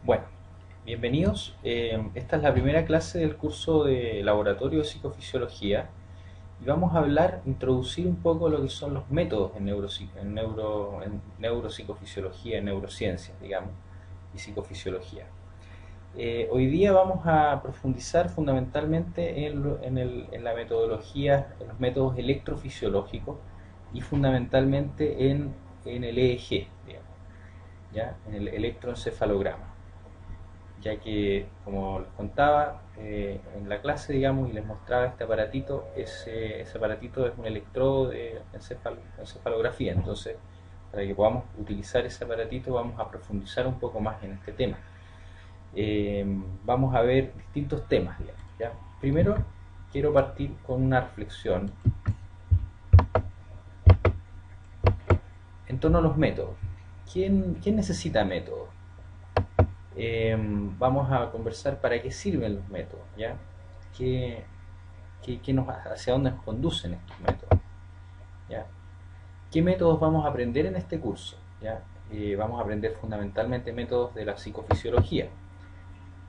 Bueno, bienvenidos. Esta es la primera clase del curso de Laboratorio de Psicofisiología y vamos a introducir un poco lo que son los métodos en neuropsicofisiología, en neurociencias, digamos, y psicofisiología. Hoy día vamos a profundizar fundamentalmente en la metodología, en los métodos electrofisiológicos y fundamentalmente en el EEG, digamos, ¿ya? En el electroencefalograma, ya que, como les contaba en la clase, digamos, y les mostraba este aparatito, ese aparatito es un electrodo de encefalografía. Entonces, para que podamos utilizar ese aparatito, vamos a profundizar un poco más en este tema. Eh, Vamos a ver distintos temas, digamos, ¿ya? Primero, quiero partir con una reflexión en torno a los métodos. ¿Quién necesita métodos? Vamos a conversar para qué sirven los métodos, ¿ya? ¿Qué, hacia dónde nos conducen estos métodos? ¿Ya? ¿Qué métodos vamos a aprender en este curso? ¿Ya? Vamos a aprender fundamentalmente métodos de la psicofisiología.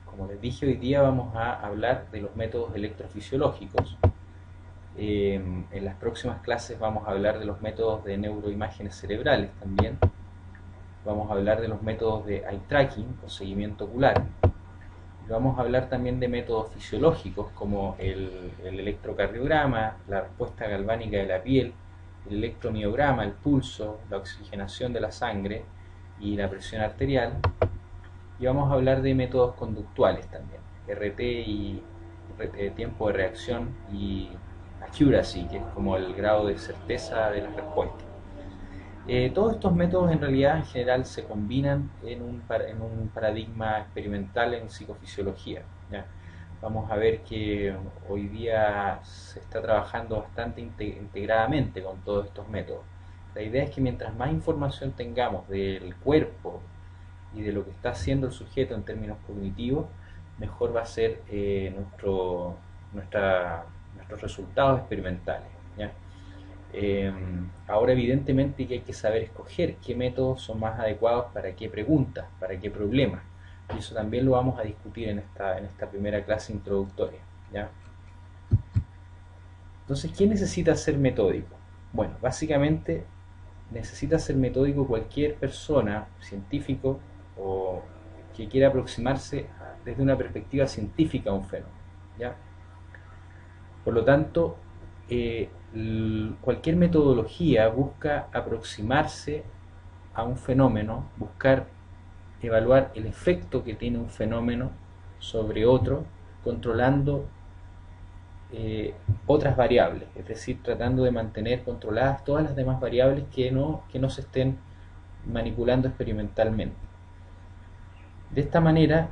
Como les dije, hoy día vamos a hablar de los métodos electrofisiológicos. En las próximas clases vamos a hablar de los métodos de neuroimágenes cerebrales también. Vamos a hablar de los métodos de eye tracking o seguimiento ocular. Vamos a hablar también de métodos fisiológicos como el electrocardiograma, la respuesta galvánica de la piel, el electromiograma, el pulso, la oxigenación de la sangre y la presión arterial. Y vamos a hablar de métodos conductuales también, RT y tiempo de reacción, y accuracy, que es como el grado de certeza de la respuesta. Todos estos métodos en realidad en general se combinan en un paradigma experimental en psicofisiología, ¿ya? Vamos a ver que hoy día se está trabajando bastante integradamente con todos estos métodos. La idea es que mientras más información tengamos del cuerpo y de lo que está haciendo el sujeto en términos cognitivos, mejor va a ser nuestros resultados experimentales, ¿ya? Ahora evidentemente que hay que saber escoger qué métodos son más adecuados para qué preguntas, para qué problemas. Y eso también lo vamos a discutir en esta primera clase introductoria, ¿ya? Entonces, ¿quién necesita ser metódico? Bueno, básicamente necesita ser metódico cualquier persona, científico, o que quiera aproximarse desde una perspectiva científica a un fenómeno, ¿ya? Por lo tanto, cualquier metodología busca aproximarse a un fenómeno, buscar evaluar el efecto que tiene un fenómeno sobre otro, controlando otras variables, es decir, tratando de mantener controladas todas las demás variables que no se estén manipulando experimentalmente. De esta manera,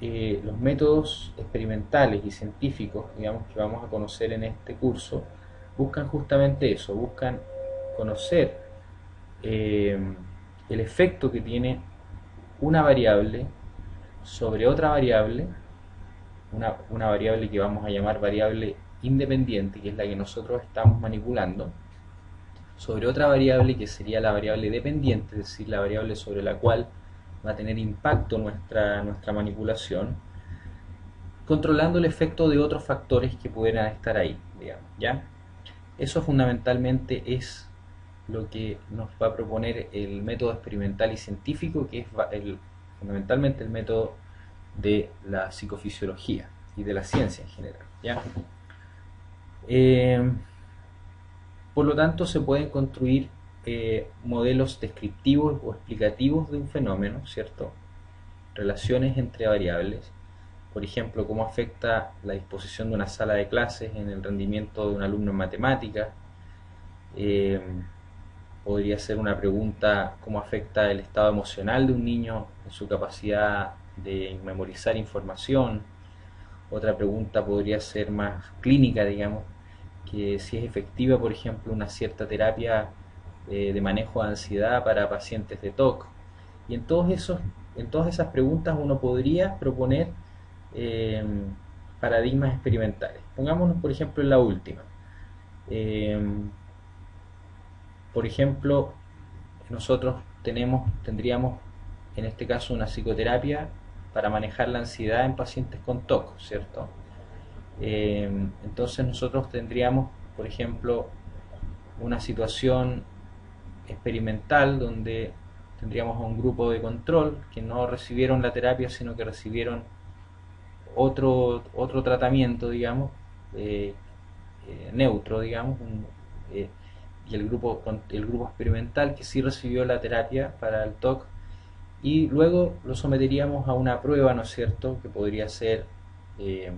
los métodos experimentales y científicos, digamos, que vamos a conocer en este curso, buscan justamente eso, buscan conocer eh, el efecto que tiene una variable sobre otra variable, una variable que vamos a llamar variable independiente, que es la que nosotros estamos manipulando, sobre otra variable que sería la variable dependiente, es decir, la variable sobre la cual va a tener impacto nuestra manipulación, controlando el efecto de otros factores que pudieran estar ahí, digamos, ¿ya? Eso fundamentalmente es lo que nos va a proponer el método experimental y científico, que es fundamentalmente el método de la psicofisiología y de la ciencia en general, ¿ya? Eh, por lo tanto, se pueden construir modelos descriptivos o explicativos de un fenómeno, ¿cierto? Relaciones entre variables, por ejemplo, cómo afecta la disposición de una sala de clases en el rendimiento de un alumno en matemáticas. Eh, Podría ser una pregunta: cómo afecta el estado emocional de un niño en su capacidad de memorizar información. Otra pregunta podría ser más clínica, digamos, que si es efectiva, por ejemplo, una cierta terapia de manejo de ansiedad para pacientes de TOC. Y en todas esas preguntas uno podría proponer eh, paradigmas experimentales. Pongámonos, por ejemplo, en la última. Eh, por ejemplo, nosotros tendríamos en este caso una psicoterapia para manejar la ansiedad en pacientes con TOC, ¿cierto? Entonces nosotros tendríamos, por ejemplo, una situación experimental donde tendríamos a un grupo de control que no recibieron la terapia, sino que recibieron otro tratamiento, digamos, eh, neutro, digamos, y el grupo experimental que sí recibió la terapia para el TOC, y luego lo someteríamos a una prueba, ¿no es cierto?, que podría ser eh,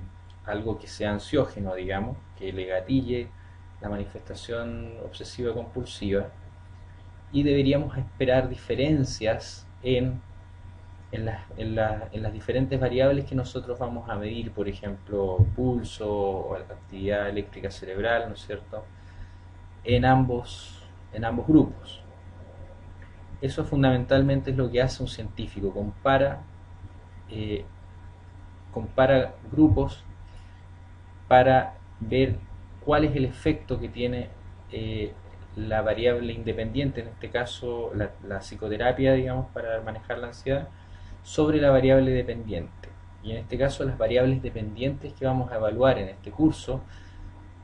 algo que sea ansiógeno, digamos, que le gatille la manifestación obsesiva compulsiva, y deberíamos esperar diferencias en las diferentes variables que nosotros vamos a medir, por ejemplo, pulso o la actividad eléctrica cerebral, ¿no es cierto?, en ambos grupos. Eso fundamentalmente es lo que hace un científico, eh, compara grupos para ver cuál es el efecto que tiene la variable independiente, en este caso la psicoterapia, digamos, para manejar la ansiedad, sobre la variable dependiente. Y en este caso las variables dependientes que vamos a evaluar en este curso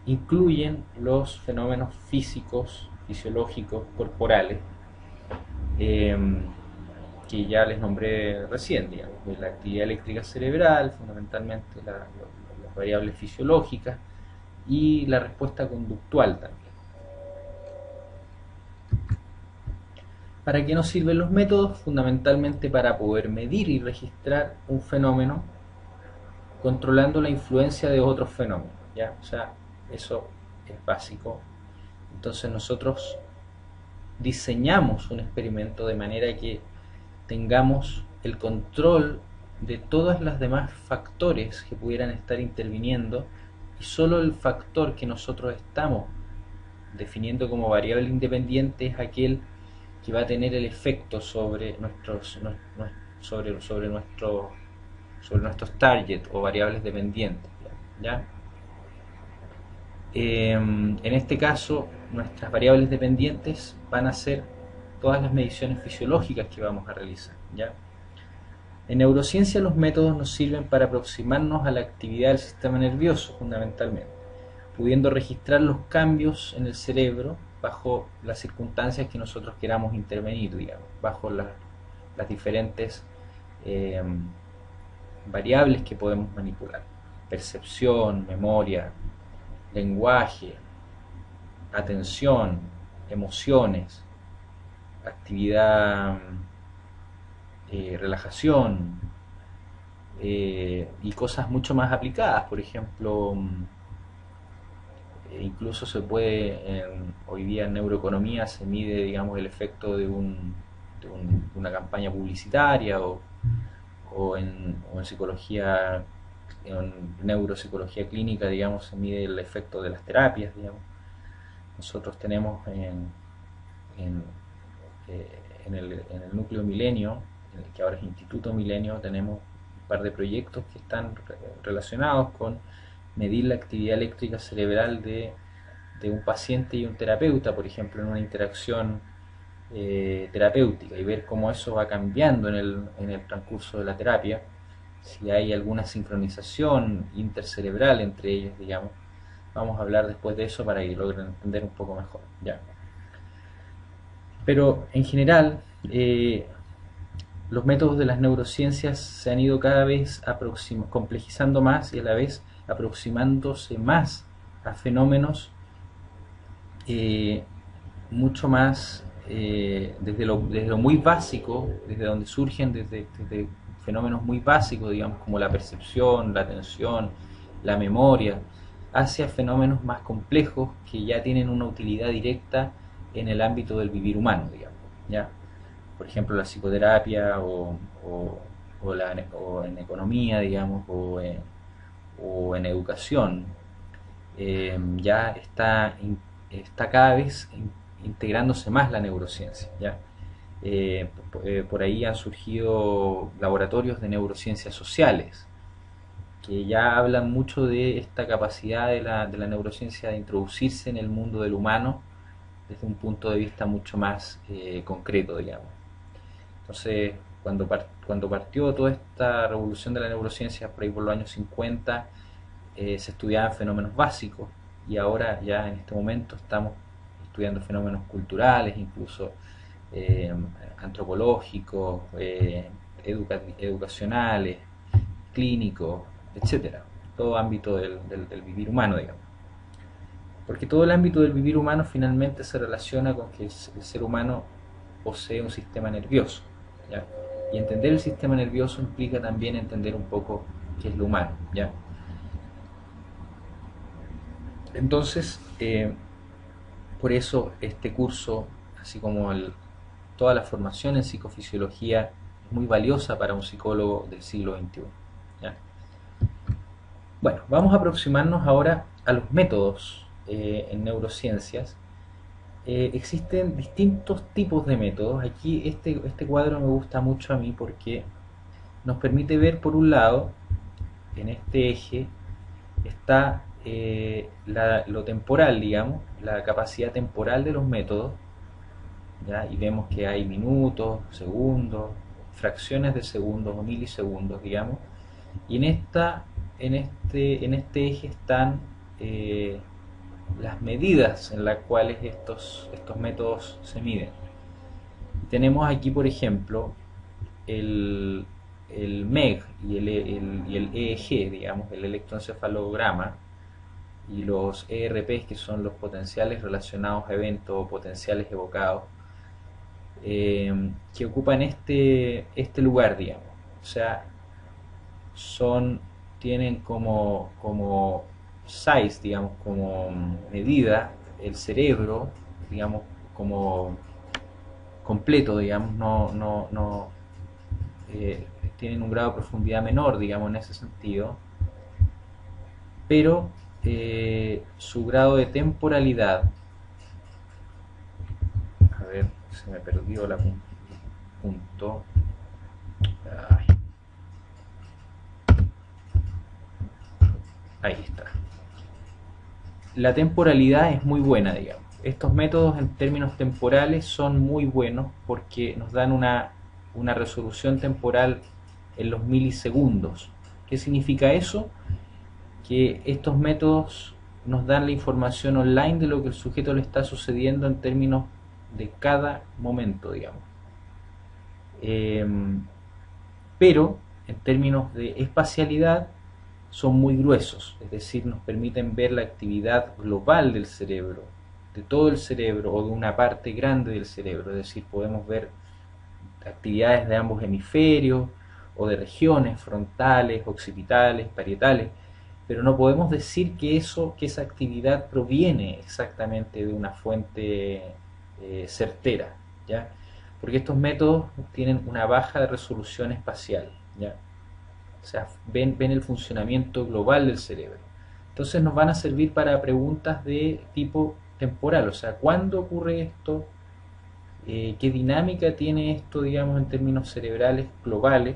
incluyen los fenómenos físicos, fisiológicos, corporales, eh, que ya les nombré recién, digamos, de la actividad eléctrica cerebral, fundamentalmente las variables fisiológicas y la respuesta conductual también. ¿Para qué nos sirven los métodos? Fundamentalmente para poder medir y registrar un fenómeno controlando la influencia de otros fenómenos, ¿ya? O sea, eso es básico. Entonces nosotros diseñamos un experimento de manera que tengamos el control de todos los demás factores que pudieran estar interviniendo, y solo el factor que nosotros estamos definiendo como variable independiente es aquel que va a tener el efecto sobre nuestros target o variables dependientes, ¿ya? En este caso, nuestras variables dependientes van a ser todas las mediciones fisiológicas que vamos a realizar, ¿ya? En neurociencia los métodos nos sirven para aproximarnos a la actividad del sistema nervioso, fundamentalmente, pudiendo registrar los cambios en el cerebro bajo las circunstancias que nosotros queramos intervenir, digamos, bajo las diferentes eh, variables que podemos manipular: percepción, memoria, lenguaje, atención, emociones, actividad, relajación, y cosas mucho más aplicadas. Por ejemplo, incluso se puede, hoy día en neuroeconomía se mide, digamos, el efecto de una campaña publicitaria, o en psicología, en neuropsicología clínica, digamos, se mide el efecto de las terapias, digamos. Nosotros tenemos en, en el núcleo Milenio, que ahora es Instituto Milenio, tenemos un par de proyectos que están relacionados con medir la actividad eléctrica cerebral de un paciente y un terapeuta, por ejemplo, en una interacción terapéutica, y ver cómo eso va cambiando en el transcurso de la terapia, si hay alguna sincronización intercerebral entre ellos, digamos. Vamos a hablar después de eso para que logren entender un poco mejor, ¿ya? Pero en general, los métodos de las neurociencias se han ido cada vez complejizando más, y a la vez aproximándose más a fenómenos mucho más desde lo muy básico, desde donde surgen, desde fenómenos muy básicos, digamos, como la percepción, la atención, la memoria, hacia fenómenos más complejos que ya tienen una utilidad directa en el ámbito del vivir humano, digamos, ¿ya? Por ejemplo, la psicoterapia, o en economía, digamos, o en educación, ya está cada vez integrándose más la neurociencia, ¿ya? Por ahí han surgido laboratorios de neurociencias sociales que ya hablan mucho de esta capacidad de la neurociencia de introducirse en el mundo del humano desde un punto de vista mucho más concreto, digamos. Entonces, cuando partió toda esta revolución de la neurociencia, por ahí por los años 50, se estudiaban fenómenos básicos, y ahora ya en este momento estamos estudiando fenómenos culturales, incluso eh, antropológicos, educacionales, clínicos, etcétera, todo ámbito del vivir humano, digamos. Porque todo el ámbito del vivir humano finalmente se relaciona con que el ser humano posee un sistema nervioso, ¿ya? Y entender el sistema nervioso implica también entender un poco qué es lo humano, ¿ya? Entonces, por eso este curso, así como toda la formación en psicofisiología, es muy valiosa para un psicólogo del siglo XXI, ¿ya? Bueno, vamos a aproximarnos ahora a los métodos en neurociencias. Existen distintos tipos de métodos. Aquí este cuadro me gusta mucho a mí porque nos permite ver, por un lado, en este eje está lo temporal, digamos, la capacidad temporal de los métodos, ¿ya? Y vemos que hay minutos, segundos, fracciones de segundos o milisegundos, digamos. Y en este eje están las medidas en las cuales estos métodos se miden. Tenemos aquí, por ejemplo, el, el MEG y el EEG, digamos, el electroencefalograma, y los ERP, que son los potenciales relacionados a eventos o potenciales evocados, que ocupan este lugar, digamos. O sea, tienen como size, digamos, como medida el cerebro, digamos, como completo, digamos, no tienen un grado de profundidad menor, digamos, en ese sentido, pero su grado de temporalidad, a ver, se me perdió la punto. Ay. Ahí está. La temporalidad es muy buena, digamos. Estos métodos en términos temporales son muy buenos porque nos dan una resolución temporal en los milisegundos. ¿Qué significa eso? Que estos métodos nos dan la información online de lo que el sujeto le está sucediendo en términos de cada momento, digamos. Pero en términos de espacialidad son muy gruesos, es decir, nos permiten ver la actividad global del cerebro, de todo el cerebro o de una parte grande del cerebro, es decir, podemos ver actividades de ambos hemisferios o de regiones frontales, occipitales, parietales, pero no podemos decir que esa actividad proviene exactamente de una fuente certera, ¿ya? Porque estos métodos tienen una baja resolución espacial, ¿ya? O sea, ven el funcionamiento global del cerebro. Entonces nos van a servir para preguntas de tipo temporal, o sea, ¿cuándo ocurre esto? ¿Qué dinámica tiene esto, digamos, en términos cerebrales globales?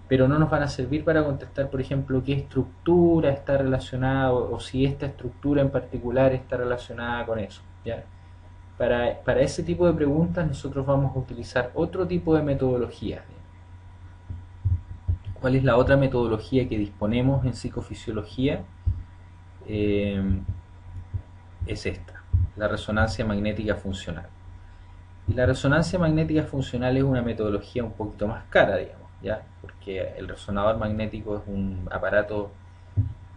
Pero no nos van a servir para contestar, por ejemplo, qué estructura está relacionada o si esta estructura en particular está relacionada con eso, ¿ya? Para ese tipo de preguntas nosotros vamos a utilizar otro tipo de metodologías. ¿Cuál es la otra metodología que disponemos en psicofisiología? Es esta, la resonancia magnética funcional. Y la resonancia magnética funcional es una metodología un poquito más cara, digamos, ¿ya? Porque el resonador magnético es un aparato,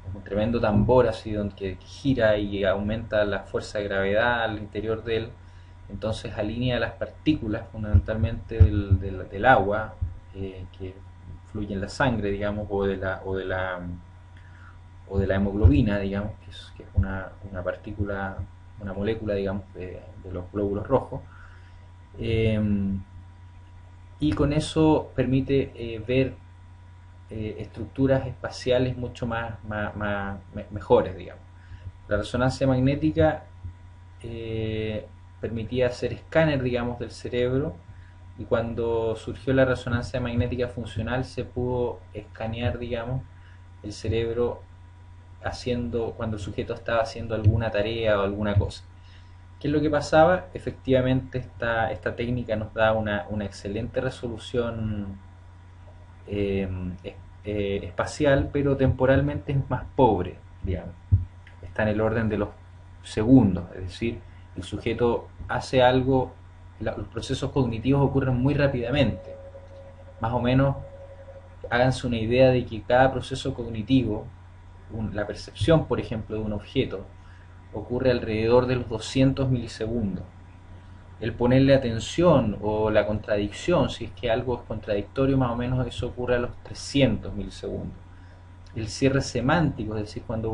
es un tremendo tambor así que gira y aumenta la fuerza de gravedad al interior de él, entonces alinea las partículas fundamentalmente del agua que fluye en la sangre, digamos, o de la hemoglobina, digamos, que es una partícula, una molécula, digamos, de los glóbulos rojos. Y con eso permite ver estructuras espaciales mucho mejores, digamos. La resonancia magnética permitía hacer escáner, digamos, del cerebro, y cuando surgió la resonancia magnética funcional se pudo escanear, digamos, el cerebro cuando el sujeto estaba haciendo alguna tarea o alguna cosa. ¿Qué es lo que pasaba? Efectivamente, esta técnica nos da una excelente resolución eh, espacial, pero temporalmente es más pobre, digamos. Está en el orden de los segundos, es decir, el sujeto hace algo, los procesos cognitivos ocurren muy rápidamente. Más o menos, háganse una idea de que cada proceso cognitivo, la percepción, por ejemplo, de un objeto, ocurre alrededor de los 200 milisegundos. El ponerle atención o la contradicción, si es que algo es contradictorio, más o menos eso ocurre a los 300 milisegundos. El cierre semántico, es decir, cuando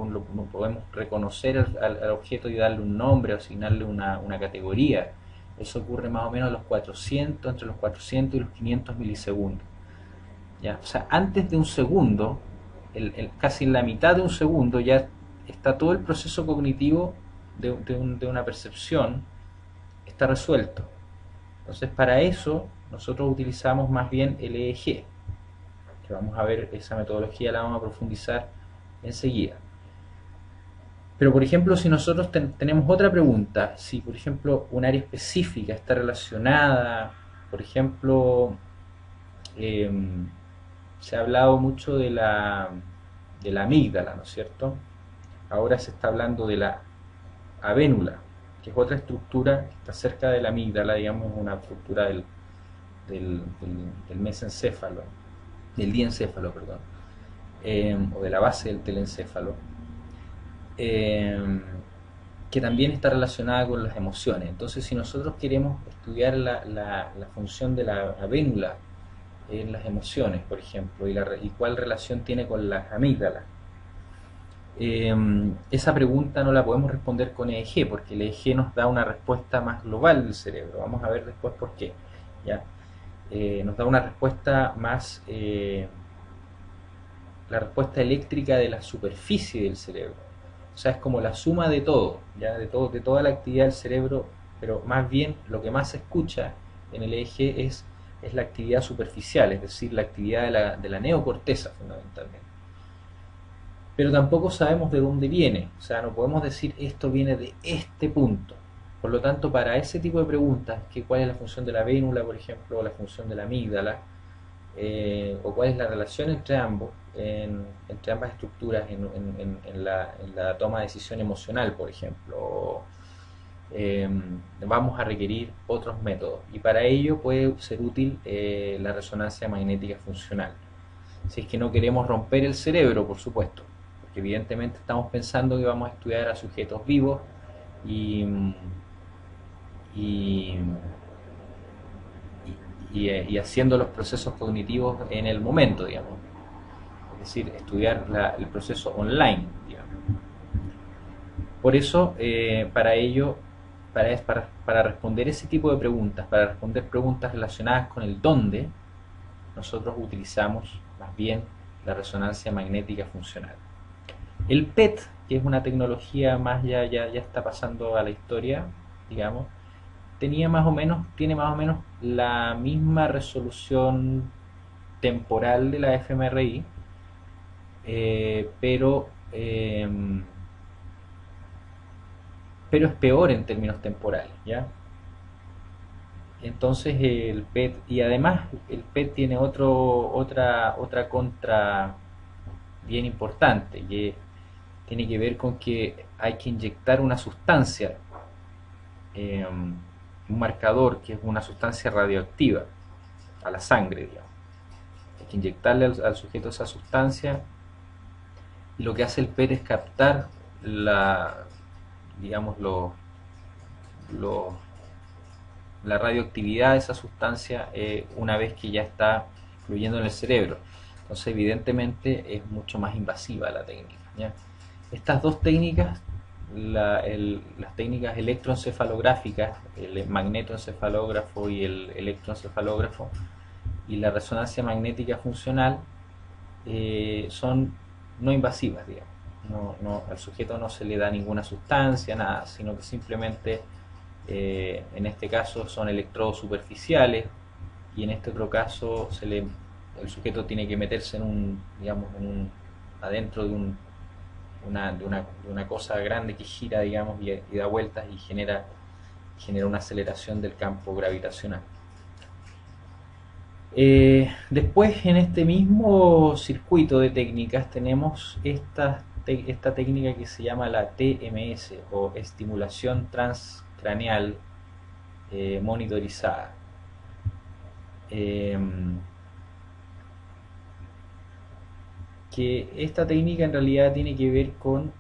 podemos reconocer al objeto y darle un nombre o asignarle una categoría, eso ocurre más o menos a los 400, entre los 400 y los 500 milisegundos. ¿Ya? O sea, antes de un segundo, casi en la mitad de un segundo, ya está todo el proceso cognitivo de una percepción, está resuelto. Entonces, para eso, nosotros utilizamos más bien el EEG, que vamos a ver, esa metodología la vamos a profundizar enseguida. Pero, por ejemplo, si nosotros tenemos otra pregunta, si, por ejemplo, un área específica está relacionada, por ejemplo, eh, se ha hablado mucho de la amígdala, ¿no es cierto? Ahora se está hablando de la avénula, que es otra estructura que está cerca de la amígdala, digamos, una estructura del mesencéfalo, del diencéfalo, perdón, o de la base del telencéfalo, eh, que también está relacionada con las emociones. Entonces, si nosotros queremos estudiar la función de la avénula en las emociones, por ejemplo, y cuál relación tiene con las amígdalas, esa pregunta no la podemos responder con EEG, porque el EEG nos da una respuesta más global del cerebro. Vamos a ver después por qué. ¿Ya? Nos da una respuesta más, la respuesta eléctrica de la superficie del cerebro. O sea, es como la suma de todo, ¿ya? De toda la actividad del cerebro, pero más bien lo que más se escucha en el EEG es la actividad superficial, es decir, la actividad de la neocorteza fundamentalmente. Pero tampoco sabemos de dónde viene, o sea, no podemos decir esto viene de este punto. Por lo tanto, para ese tipo de preguntas, que cuál es la función de la vénula, por ejemplo, o la función de la amígdala, o cuál es la relación entre ambos, entre ambas estructuras en la toma de decisión emocional, por ejemplo, vamos a requerir otros métodos. Y para ello puede ser útil la resonancia magnética funcional. Si es que no queremos romper el cerebro, por supuesto, porque evidentemente estamos pensando que vamos a estudiar a sujetos vivos y, y, y haciendo los procesos cognitivos en el momento, digamos. Es decir, estudiar el proceso online, digamos. Por eso, para ello, para responder ese tipo de preguntas, para responder preguntas relacionadas con el dónde, nosotros utilizamos más bien la resonancia magnética funcional. El PET, que es una tecnología más ya está pasando a la historia, digamos, tiene más o menos la misma resolución temporal de la fMRI, pero es peor en términos temporales, ¿ya? Entonces el PET, y además el PET tiene otra contra bien importante, que tiene que ver con que hay que inyectar una sustancia, un marcador que es una sustancia radioactiva a la sangre, digamos. Hay que inyectarle al sujeto esa sustancia, y lo que hace el PET es captar digamos, la radioactividad de esa sustancia una vez que ya está fluyendo en el cerebro. Entonces, evidentemente, es mucho más invasiva la técnica, ¿ya? Estas dos técnicas, las técnicas electroencefalográficas, el magnetoencefalógrafo y el electroencefalógrafo, y la resonancia magnética funcional, son no invasivas, digamos. Al sujeto no se le da ninguna sustancia, nada, sino que simplemente en este caso son electrodos superficiales, y en este otro caso el sujeto tiene que meterse digamos, adentro de una cosa grande que gira, digamos, y da vueltas y genera genera una aceleración del campo gravitacional. Después, en este mismo circuito de técnicas tenemos esta técnica que se llama la TMS, o estimulación transcraneal monitorizada. Que esta técnica en realidad tiene que ver con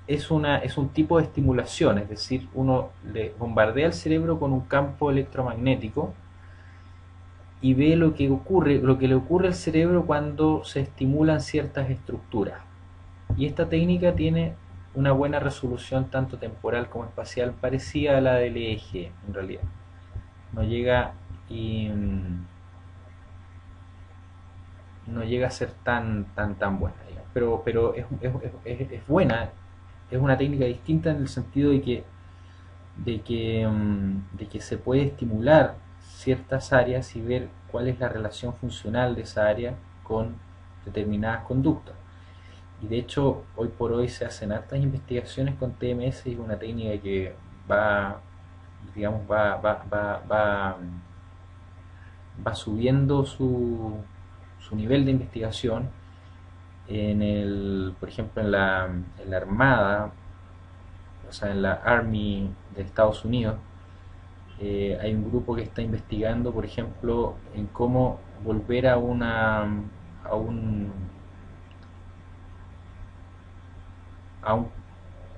es un tipo de estimulación, es decir, uno le bombardea el cerebro con un campo electromagnético y ve lo que le ocurre al cerebro cuando se estimulan ciertas estructuras. Y esta técnica tiene una buena resolución tanto temporal como espacial, parecida a la del EEG en realidad. No llega no llega a ser tan buena, digamos. Pero es buena, es una técnica distinta en el sentido de que se puede estimular ciertas áreas y ver cuál es la relación funcional de esa área con determinadas conductas. Y de hecho, hoy por hoy se hacen hartas investigaciones con TMS, y es una técnica que va, digamos, va subiendo su nivel de investigación por ejemplo, en la Armada, o sea, en la Army de Estados Unidos. Hay un grupo que está investigando, por ejemplo, en cómo volver a un a un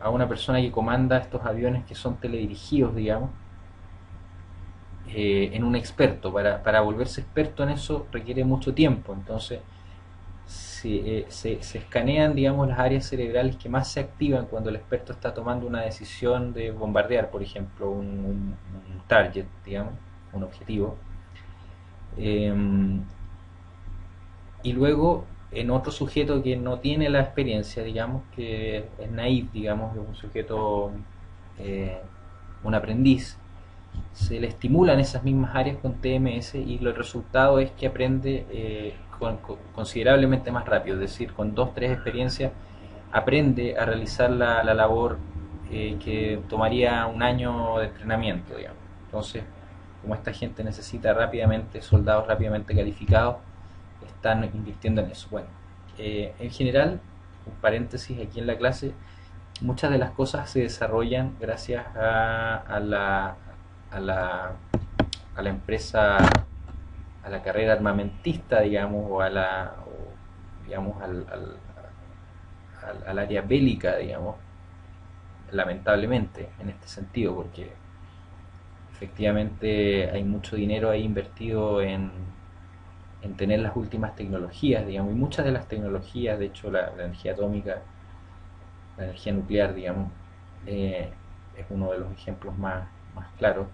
a una persona que comanda estos aviones que son teledirigidos, digamos, en un experto. Para volverse experto en eso requiere mucho tiempo. Entonces se escanean, digamos, las áreas cerebrales que más se activan cuando el experto está tomando una decisión de bombardear, por ejemplo, un target, digamos, un objetivo. Eh, y luego en otro sujeto que no tiene la experiencia, digamos, que es naif, digamos, es un sujeto, eh, un aprendiz, se le estimulan esas mismas áreas con TMS y el resultado es que aprende considerablemente más rápido, es decir, con 2 3 experiencias aprende a realizar la labor que tomaría un año de entrenamiento, digamos. Entonces, como esta gente necesita rápidamente soldados rápidamente calificados, están invirtiendo en eso. Bueno, en general, un paréntesis aquí en la clase, muchas de las cosas se desarrollan gracias a la, a la empresa, a la carrera armamentista, digamos, digamos, al área bélica, digamos, lamentablemente, en este sentido, porque efectivamente hay mucho dinero ahí invertido en tener las últimas tecnologías, digamos, y muchas de las tecnologías, de hecho la energía atómica, la energía nuclear, digamos, es uno de los ejemplos más claros,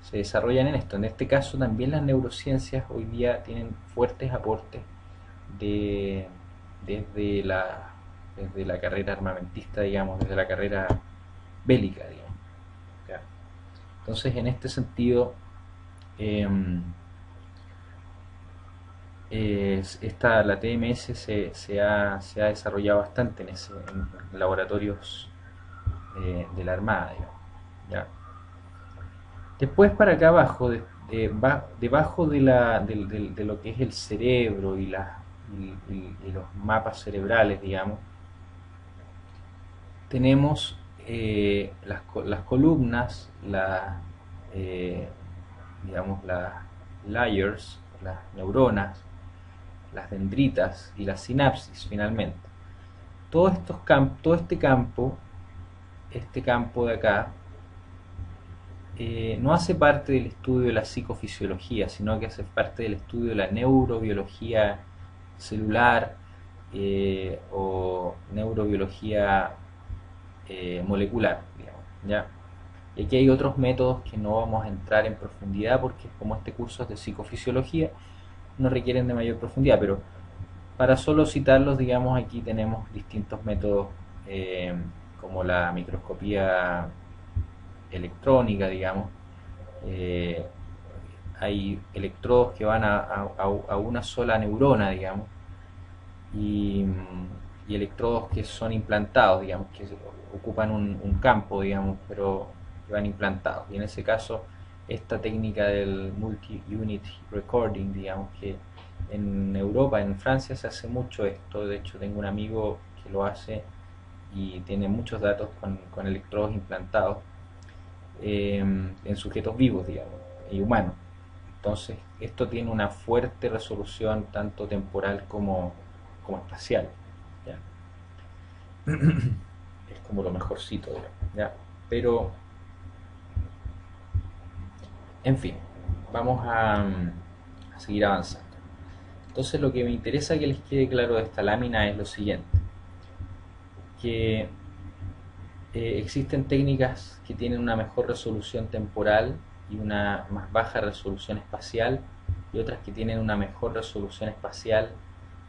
se desarrollan en esto. En este caso también las neurociencias hoy día tienen fuertes aportes de, desde la carrera armamentista, digamos, desde la carrera bélica, digamos. ¿Ya? Entonces, en este sentido, eh, la TMS se ha desarrollado bastante en laboratorios de la Armada, digamos. ¿Ya? Después, para acá abajo, debajo de lo que es el cerebro y los mapas cerebrales, digamos, tenemos las columnas, eh, digamos, las layers, las neuronas, las dendritas y las sinapsis, finalmente. Todo este campo de acá, no hace parte del estudio de la psicofisiología, sino que hace parte del estudio de la neurobiología celular, o neurobiología molecular, digamos, ¿ya? Y aquí hay otros métodos que no vamos a entrar en profundidad porque, como este curso es de psicofisiología, no requieren de mayor profundidad, pero para solo citarlos, digamos, aquí tenemos distintos métodos, como la microscopía electrónica, digamos. Eh, Hay electrodos que van a una sola neurona, digamos, y y electrodos que son implantados, digamos, que ocupan un campo, digamos, pero que van implantados. Y en ese caso, esta técnica del multi-unit recording, digamos, que en Europa, en Francia se hace mucho esto. De hecho, tengo un amigo que lo hace y tiene muchos datos con electrodos implantados en sujetos vivos, digamos, y humanos. Entonces, esto tiene una fuerte resolución tanto temporal como espacial. ¿Ya? Es como lo mejorcito, digamos, ¿ya? Pero, en fin, vamos a seguir avanzando. Entonces, lo que me interesa que les quede claro de esta lámina es lo siguiente, que existen técnicas que tienen una mejor resolución temporal y una más baja resolución espacial, y otras que tienen una mejor resolución espacial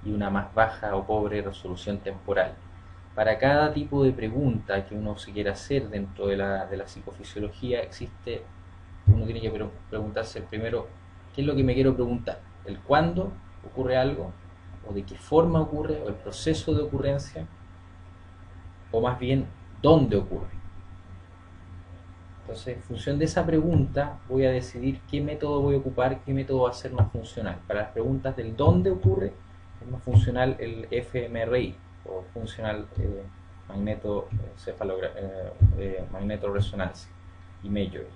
y una más baja o pobre resolución temporal. Para cada tipo de pregunta que uno se quiera hacer dentro de la psicofisiología, uno tiene que preguntarse primero, ¿qué es lo que me quiero preguntar? ¿El cuándo ocurre algo? ¿O de qué forma ocurre? ¿O el proceso de ocurrencia? ¿O más bien, dónde ocurre? Entonces, en función de esa pregunta, voy a decidir qué método voy a ocupar, qué método va a ser más funcional. Para las preguntas del dónde ocurre, es más funcional el fMRI, o Functional Magneto Resonance Imagery.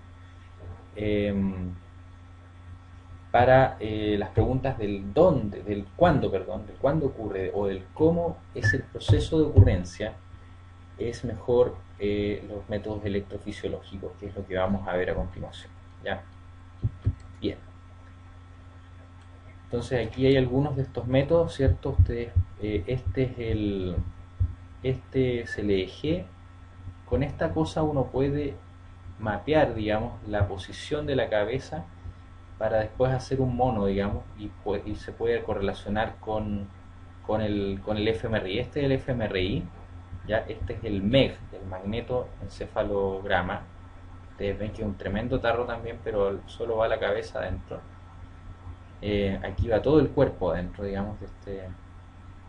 Para las preguntas del dónde, del cuándo ocurre, o del cómo es el proceso de ocurrencia, es mejor los métodos electrofisiológicos, que es lo que vamos a ver a continuación. ¿Ya? Bien. Entonces aquí hay algunos de estos métodos, ¿cierto? Este es el EEG. Con esta cosa uno puede mapear, digamos, la posición de la cabeza para después hacer un mono, digamos, y se puede correlacionar con el fMRI. Este es el fMRI. ¿Ya? Este es el MEG, el magnetoencefalograma. Ustedes ven que es un tremendo tarro también, pero solo va la cabeza adentro. Aquí va todo el cuerpo adentro, digamos,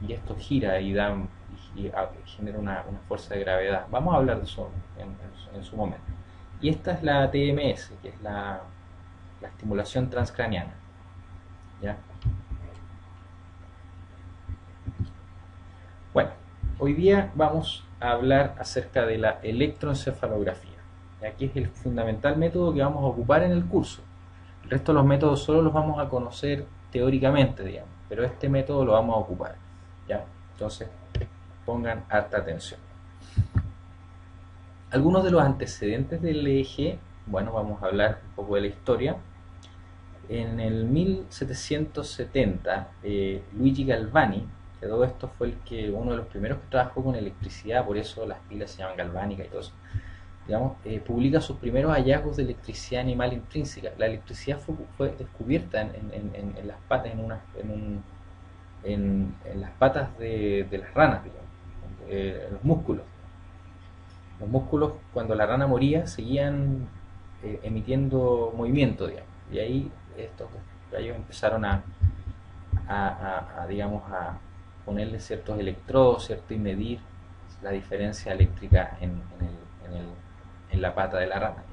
y esto gira y genera una fuerza de gravedad. Vamos a hablar de eso en su momento. Y esta es la TMS, que es la estimulación transcraniana. ¿Ya? Bueno, hoy día vamos a hablar acerca de la electroencefalografía. Aquí es el fundamental método que vamos a ocupar en el curso. El resto de los métodos solo los vamos a conocer teóricamente, digamos, pero este método lo vamos a ocupar. ¿Ya? Entonces, pongan harta atención. Algunos de los antecedentes del EEG, bueno, vamos a hablar un poco de la historia. En el 1770, Luigi Galvani, que todo esto fue uno de los primeros que trabajó con electricidad, por eso las pilas se llaman galvánicas y todo eso, digamos, publica sus primeros hallazgos de electricidad animal intrínseca. La electricidad fue descubierta en las patas, en las patas de las ranas, digamos, los músculos. Los músculos, cuando la rana moría, seguían emitiendo movimiento, digamos, y ahí estos gallos empezaron digamos, a ponerle ciertos electrodos, ¿cierto? Y medir la diferencia eléctrica en la pata de la rana.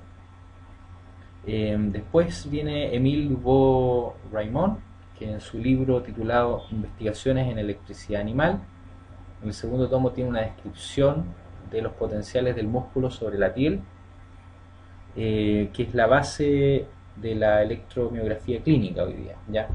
Después viene Émile Dubois-Reymond, que en su libro titulado Investigaciones en electricidad animal, en el segundo tomo tiene una descripción de los potenciales del músculo sobre la piel, que es la base de la electromiografía clínica hoy día, ¿ya?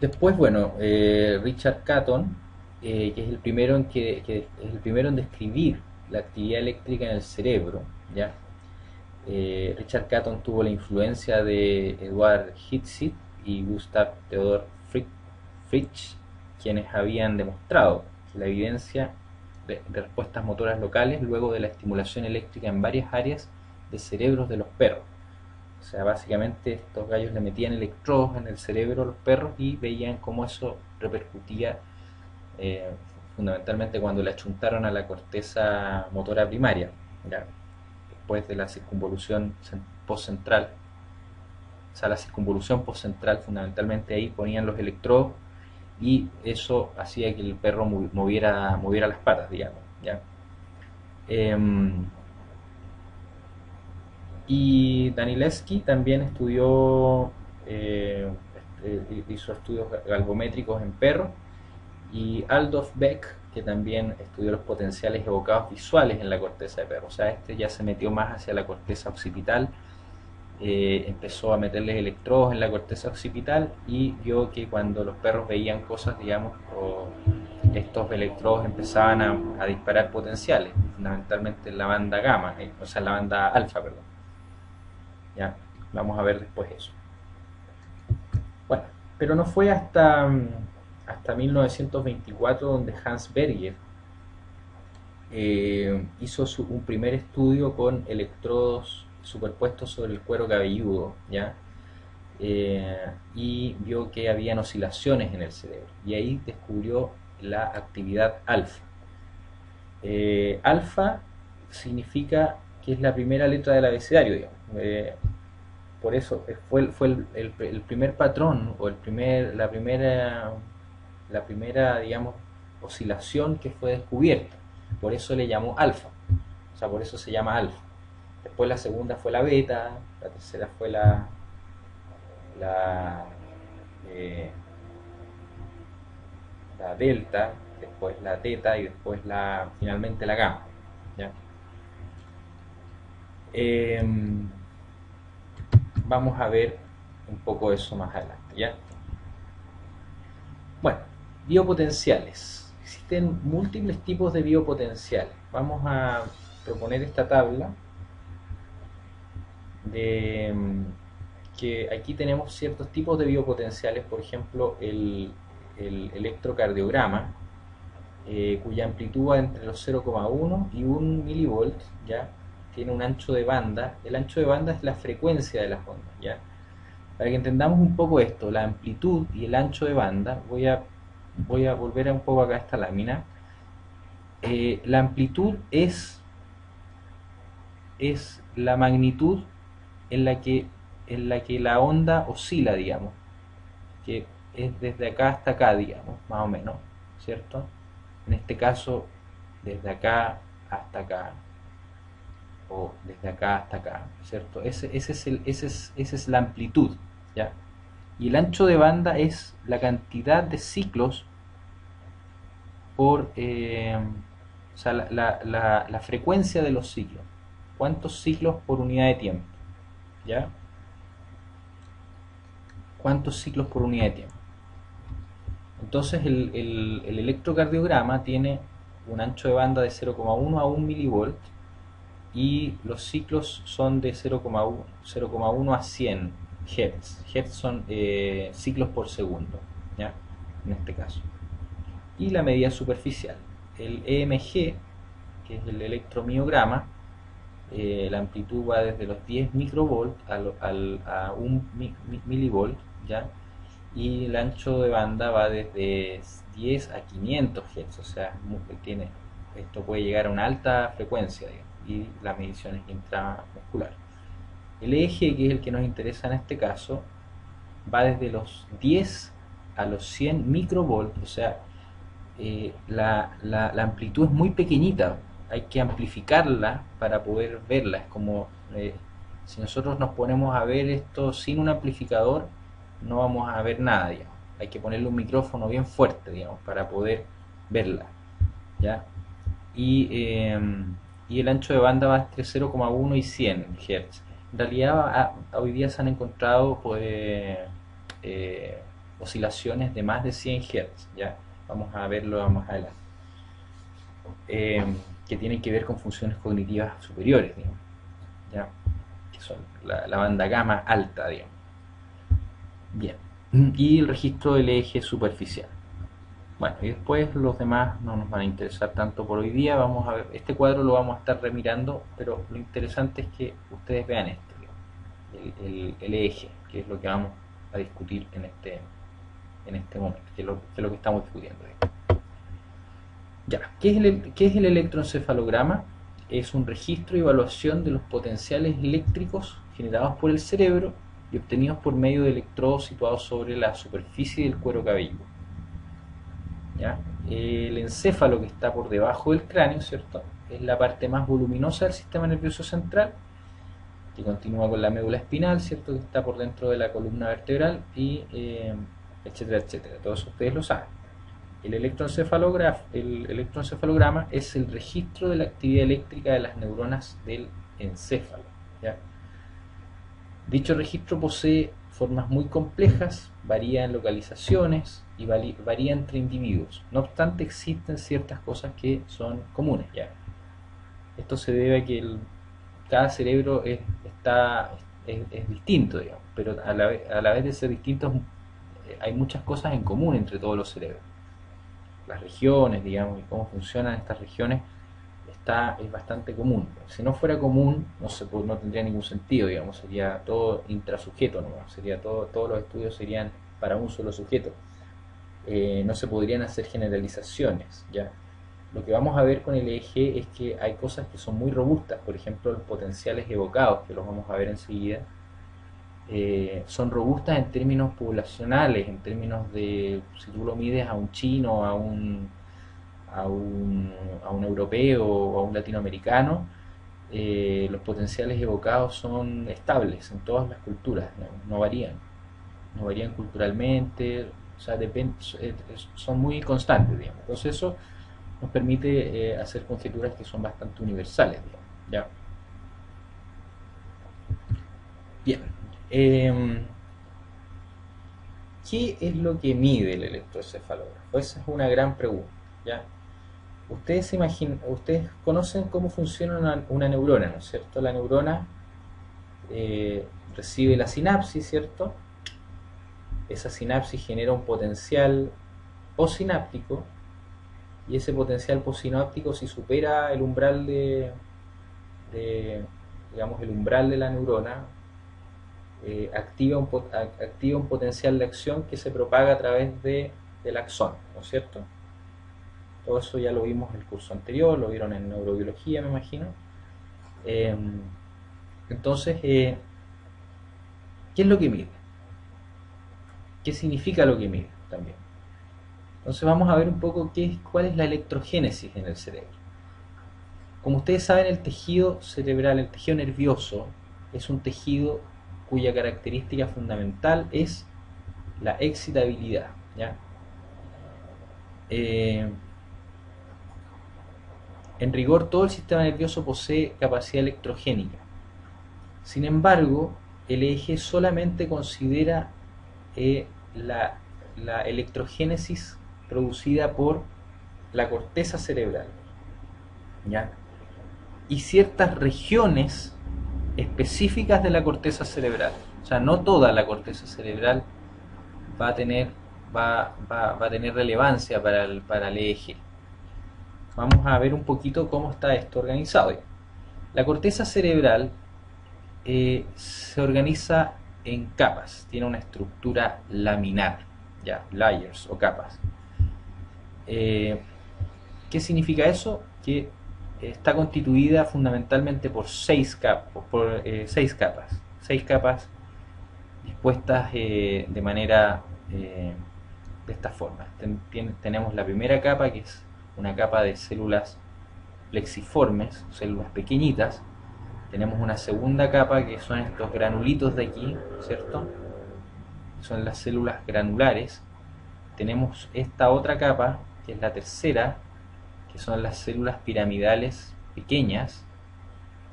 Después, bueno, Richard Caton, que es el primero en describir la actividad eléctrica en el cerebro, ¿ya? Richard Caton tuvo la influencia de Eduard Hitzig y Gustav Theodor Fritsch, quienes habían demostrado la evidencia de respuestas motoras locales luego de la estimulación eléctrica en varias áreas de cerebros de los perros. O sea, básicamente estos gallos le metían electrodos en el cerebro a los perros y veían cómo eso repercutía, fundamentalmente cuando le achuntaron a la corteza motora primaria, ¿ya? Después de la circunvolución postcentral. O sea, la circunvolución postcentral, fundamentalmente ahí ponían los electrodos y eso hacía que el perro moviera las patas, digamos, ¿ya? Em, y Danilevsky también estudió, hizo estudios galvométricos en perros, y Adolf Beck, que también estudió los potenciales evocados visuales en la corteza de perro. O sea, este ya se metió más hacia la corteza occipital, empezó a meterles electrodos en la corteza occipital y vio que cuando los perros veían cosas, digamos, o estos electrodos empezaban a disparar potenciales, fundamentalmente en la banda gamma, o sea, en la banda alfa, perdón. Ya, vamos a ver después eso. Bueno, pero no fue hasta 1924 donde Hans Berger hizo un primer estudio con electrodos superpuestos sobre el cuero cabelludo, ¿ya? Y vio que habían oscilaciones en el cerebro, y ahí descubrió la actividad alfa. Alfa significa que es la primera letra del abecedario, digamos. Por eso fue el primer patrón, o la primera, digamos, oscilación que fue descubierta. Por eso le llamó alfa, o sea, por eso se llama alfa. Después la segunda fue la beta, la tercera fue la, eh, la delta, después la teta y después finalmente la gamma, ¿ya? Vamos a ver un poco eso más adelante, ¿ya? Bueno, biopotenciales. Existen múltiples tipos de biopotenciales. Vamos a proponer esta tabla de que aquí tenemos ciertos tipos de biopotenciales, por ejemplo, el electrocardiograma, cuya amplitud va entre los 0,1 y 1 milivolt, ¿ya? Tiene un ancho de banda. El ancho de banda es la frecuencia de las ondas, ¿ya? Para que entendamos un poco esto, la amplitud y el ancho de banda, voy a volver un poco acá a esta lámina. La amplitud es la magnitud en la que la onda oscila, digamos, que es desde acá hasta acá, digamos, más o menos, ¿cierto? En este caso, desde acá hasta acá, o desde acá hasta acá, ¿cierto? Esa es la amplitud, ¿ya? Y el ancho de banda es la cantidad de ciclos por, o sea, la frecuencia de los ciclos. ¿Cuántos ciclos por unidad de tiempo? ¿Ya? ¿Cuántos ciclos por unidad de tiempo? Entonces el electrocardiograma tiene un ancho de banda de 0,1 a 1 milivolt, y los ciclos son de 0,1 a 100 Hz. Hz son ciclos por segundo, ¿ya? En este caso. Y la medida superficial. El EMG, que es el electromiograma, la amplitud va desde los 10 microvolt a 1 milivolt, ¿ya? Y el ancho de banda va desde 10 a 500 Hz, o sea, esto puede llegar a una alta frecuencia, digamos, y la medición es intramuscular. El eje, que es el que nos interesa en este caso, va desde los 10 a los 100 microvolt, o sea, la amplitud es muy pequeñita, hay que amplificarla para poder verla. Es como si nosotros nos ponemos a ver esto sin un amplificador, no vamos a ver nada, digamos. Hay que ponerle un micrófono bien fuerte, digamos, para poder verla, ¿ya? Y el ancho de banda va entre 0,1 y 100 Hz. En realidad hoy día se han encontrado oscilaciones de más de 100 Hz, ¿ya? Vamos a verlo más adelante, que tienen que ver con funciones cognitivas superiores, digamos, ¿ya? Que son la banda gamma alta, digamos. Bien, y el registro del eje superficial. Bueno, y después los demás no nos van a interesar tanto por hoy día. Vamos a ver, este cuadro lo vamos a estar remirando, pero lo interesante es que ustedes vean esto, digamos, el eje, que es lo que vamos a discutir en este momento, que es lo que estamos discutiendo, digamos. Ya, ¿qué es el electroencefalograma? Es un registro y evaluación de los potenciales eléctricos generados por el cerebro y obtenidos por medio de electrodos situados sobre la superficie del cuero cabelludo. ¿ya? El encéfalo, que está por debajo del cráneo, ¿cierto? Es la parte más voluminosa del sistema nervioso central, que continúa con la médula espinal, ¿cierto? Que está por dentro de la columna vertebral, y etcétera, etcétera. Todo eso ustedes lo saben. El electroencefalograma es el registro de la actividad eléctrica de las neuronas del encéfalo, ¿ya? Dicho registro posee formas muy complejas, varía en localizaciones y varía entre individuos. No obstante, existen ciertas cosas que son comunes, ¿ya? Esto se debe a que cada cerebro es distinto, digamos, pero a la vez de ser distintos, hay muchas cosas en común entre todos los cerebros. Las regiones, digamos, y cómo funcionan estas regiones es bastante común. Si no fuera común, no tendría ningún sentido, digamos, sería todo intrasujeto, ¿no? Todos los estudios serían para un solo sujeto. No se podrían hacer generalizaciones, ¿ya? Lo que vamos a ver con el EEG es que hay cosas que son muy robustas, por ejemplo los potenciales evocados, que los vamos a ver enseguida, son robustas en términos poblacionales, en términos de, si tú lo mides a un chino, a un europeo o a un latinoamericano, los potenciales evocados son estables en todas las culturas, no varían culturalmente, o sea, son muy constantes, digamos. Entonces eso nos permite hacer conjeturas que son bastante universales, digamos, ¿ya? Bien. ¿Qué es lo que mide el electroencefalógrafo? Esa es una gran pregunta, ¿ya? Ustedes conocen cómo funciona una neurona, ¿no es cierto? La neurona recibe la sinapsis, ¿cierto? Esa sinapsis genera un potencial posináptico, y ese potencial posináptico, si supera el umbral digamos, el umbral de la neurona, activa un potencial de acción que se propaga a través del axón, ¿no es cierto? Todo eso ya lo vimos en el curso anterior, lo vieron en neurobiología, me imagino. Entonces, ¿qué es lo que mide? ¿Qué significa lo que mide también? Entonces vamos a ver un poco cuál es la electrogénesis en el cerebro. Como ustedes saben, el tejido cerebral, el tejido nervioso, es un tejido cuya característica fundamental es la excitabilidad, ¿ya? En rigor, todo el sistema nervioso posee capacidad electrogénica. Sin embargo, el EEG solamente considera la electrogénesis producida por la corteza cerebral, ¿ya? Y ciertas regiones específicas de la corteza cerebral. O sea, no toda la corteza cerebral va a tener relevancia para el EEG. Vamos a ver un poquito cómo está esto organizado. La corteza cerebral se organiza en capas, tiene una estructura laminar, ya, layers o capas. ¿Qué significa eso? Que está constituida fundamentalmente por seis capas dispuestas de manera de esta forma. Tenemos la primera capa, que es una capa de células plexiformes, células pequeñitas. Tenemos una segunda capa, que son estos granulitos de aquí, ¿cierto? Son las células granulares. Tenemos esta otra capa, que es la tercera, que son las células piramidales pequeñas,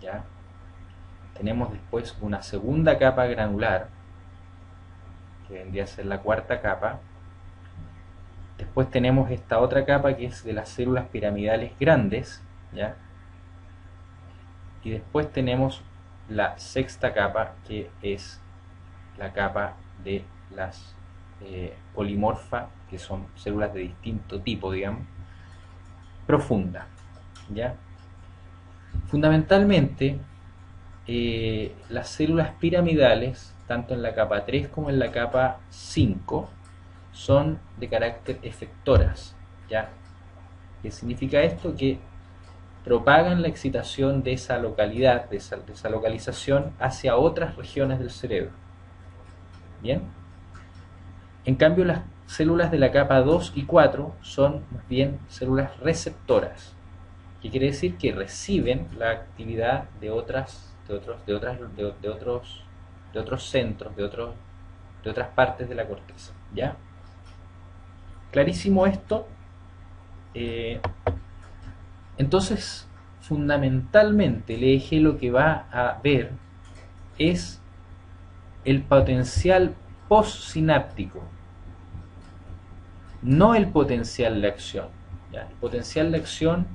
¿ya? Tenemos después una segunda capa granular, que vendría a ser la cuarta capa. Después tenemos esta otra capa, que es de las células piramidales grandes, ¿ya? Y después tenemos la sexta capa, que es la capa de las polimorfa, que son células de distinto tipo, digamos, profunda, ¿ya? Fundamentalmente, las células piramidales, tanto en la capa 3 como en la capa 5, son de carácter efectoras, ¿ya? ¿Qué significa esto? Que propagan la excitación de esa localidad, de esa localización, hacia otras regiones del cerebro. ¿Bien? En cambio, las células de la capa 2 y 4 son más bien células receptoras, que quiere decir que reciben la actividad de otros centros, de otras partes de la corteza. ¿Ya? Clarísimo esto. Entonces, fundamentalmente el EEG lo que va a ver es el potencial postsináptico, no el potencial de acción. ¿Ya? El potencial de acción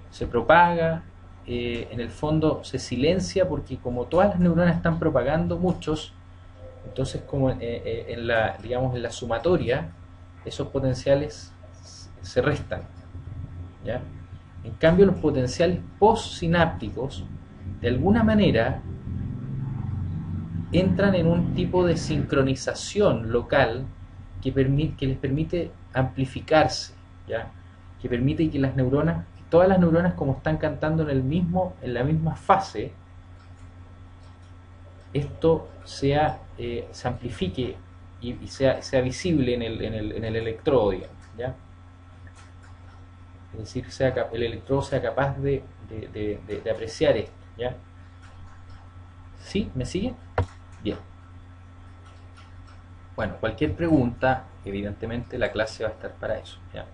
se propaga, en el fondo se silencia, porque como todas las neuronas están propagando muchos, entonces como en la sumatoria, esos potenciales se restan. ¿Ya? En cambio, los potenciales postsinápticos de alguna manera entran en un tipo de sincronización local que les permite amplificarse, ¿ya? Que permite que las neuronas, todas las neuronas, como están cantando en la misma fase, esto se amplifique y sea visible en el electrodo, digamos, ¿ya? Es decir, el electrodo sea capaz de apreciar esto, ¿ya? ¿Sí? ¿Me sigue? Bien. Bueno, cualquier pregunta, evidentemente la clase va a estar para eso, ¿ya?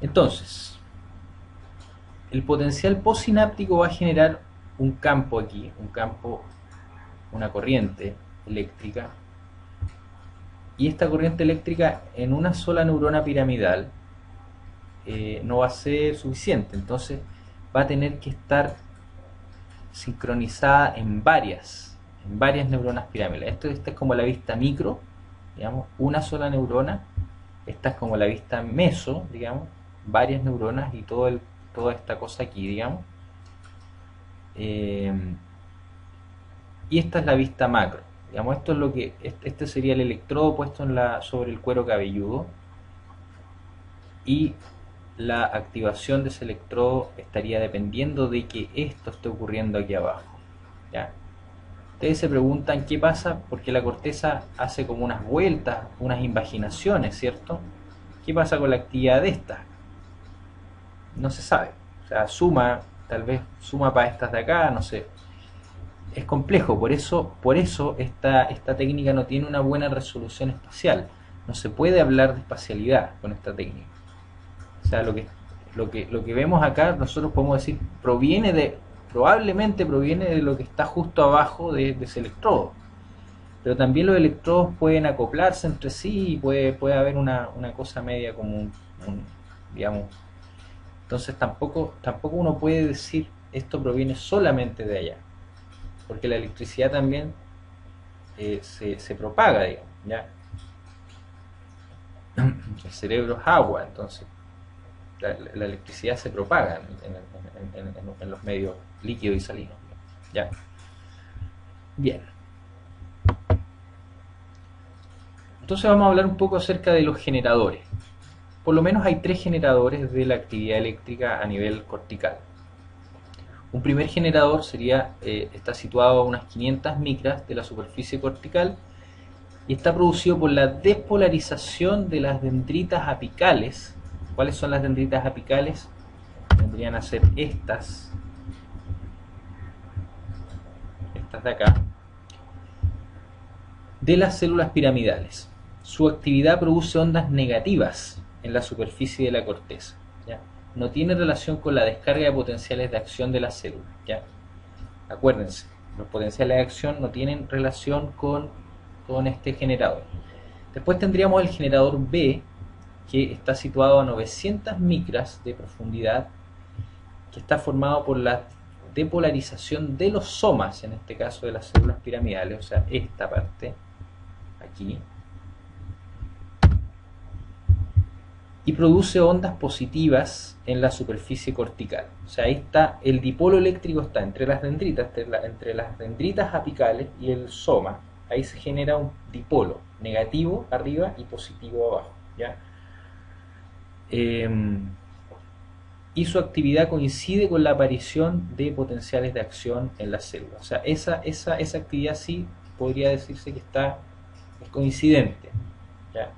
Entonces, el potencial postsináptico va a generar un campo aquí, una corriente eléctrica, y esta corriente eléctrica en una sola neurona piramidal no va a ser suficiente, entonces va a tener que estar sincronizada en varias neuronas piramidales. Esta es como la vista micro, digamos, una sola neurona. Esta es como la vista meso, digamos, varias neuronas y toda esta cosa aquí, digamos. Y esta es la vista macro, digamos. Esto es lo que este sería el electrodo puesto sobre el cuero cabelludo, y la activación de ese electrodo estaría dependiendo de que esto esté ocurriendo aquí abajo, ¿ya? Ustedes se preguntan qué pasa, porque la corteza hace como unas vueltas, unas invaginaciones, ¿cierto? ¿Qué pasa con la actividad de estas? No se sabe. O sea, tal vez suma para estas de acá, no sé. Es complejo, por eso esta técnica no tiene una buena resolución espacial. No se puede hablar de espacialidad con esta técnica. O sea, lo que vemos acá, nosotros podemos decir, probablemente proviene de lo que está justo abajo de ese electrodo. Pero también los electrodos pueden acoplarse entre sí y puede haber una cosa media como digamos. Entonces tampoco uno puede decir esto proviene solamente de allá, porque la electricidad también se propaga, digamos, ¿ya? El cerebro es agua, entonces la electricidad se propaga en los medios líquidos y salinos, ¿ya? Bien. Entonces vamos a hablar un poco acerca de los generadores. Por lo menos hay 3 generadores de la actividad eléctrica a nivel cortical. Un primer generador está situado a unas 500 micras de la superficie cortical y está producido por la despolarización de las dendritas apicales. ¿Cuáles son las dendritas apicales? Vendrían a ser estas de acá, de las células piramidales. Su actividad produce ondas negativas en la superficie de la corteza, ¿ya? No tiene relación con la descarga de potenciales de acción de la célula, ¿ya? Acuérdense, los potenciales de acción no tienen relación con este generador. Después tendríamos el generador B, que está situado a 900 micras de profundidad, que está formado por la depolarización de los somas, en este caso de las células piramidales, o sea, esta parte aquí, y produce ondas positivas en la superficie cortical. O sea, ahí está, el dipolo eléctrico está entre las dendritas apicales y el soma. Ahí se genera un dipolo negativo arriba y positivo abajo, ¿ya? Y su actividad coincide con la aparición de potenciales de acción en las células. O sea, esa actividad sí podría decirse que está es coincidente, ¿ya?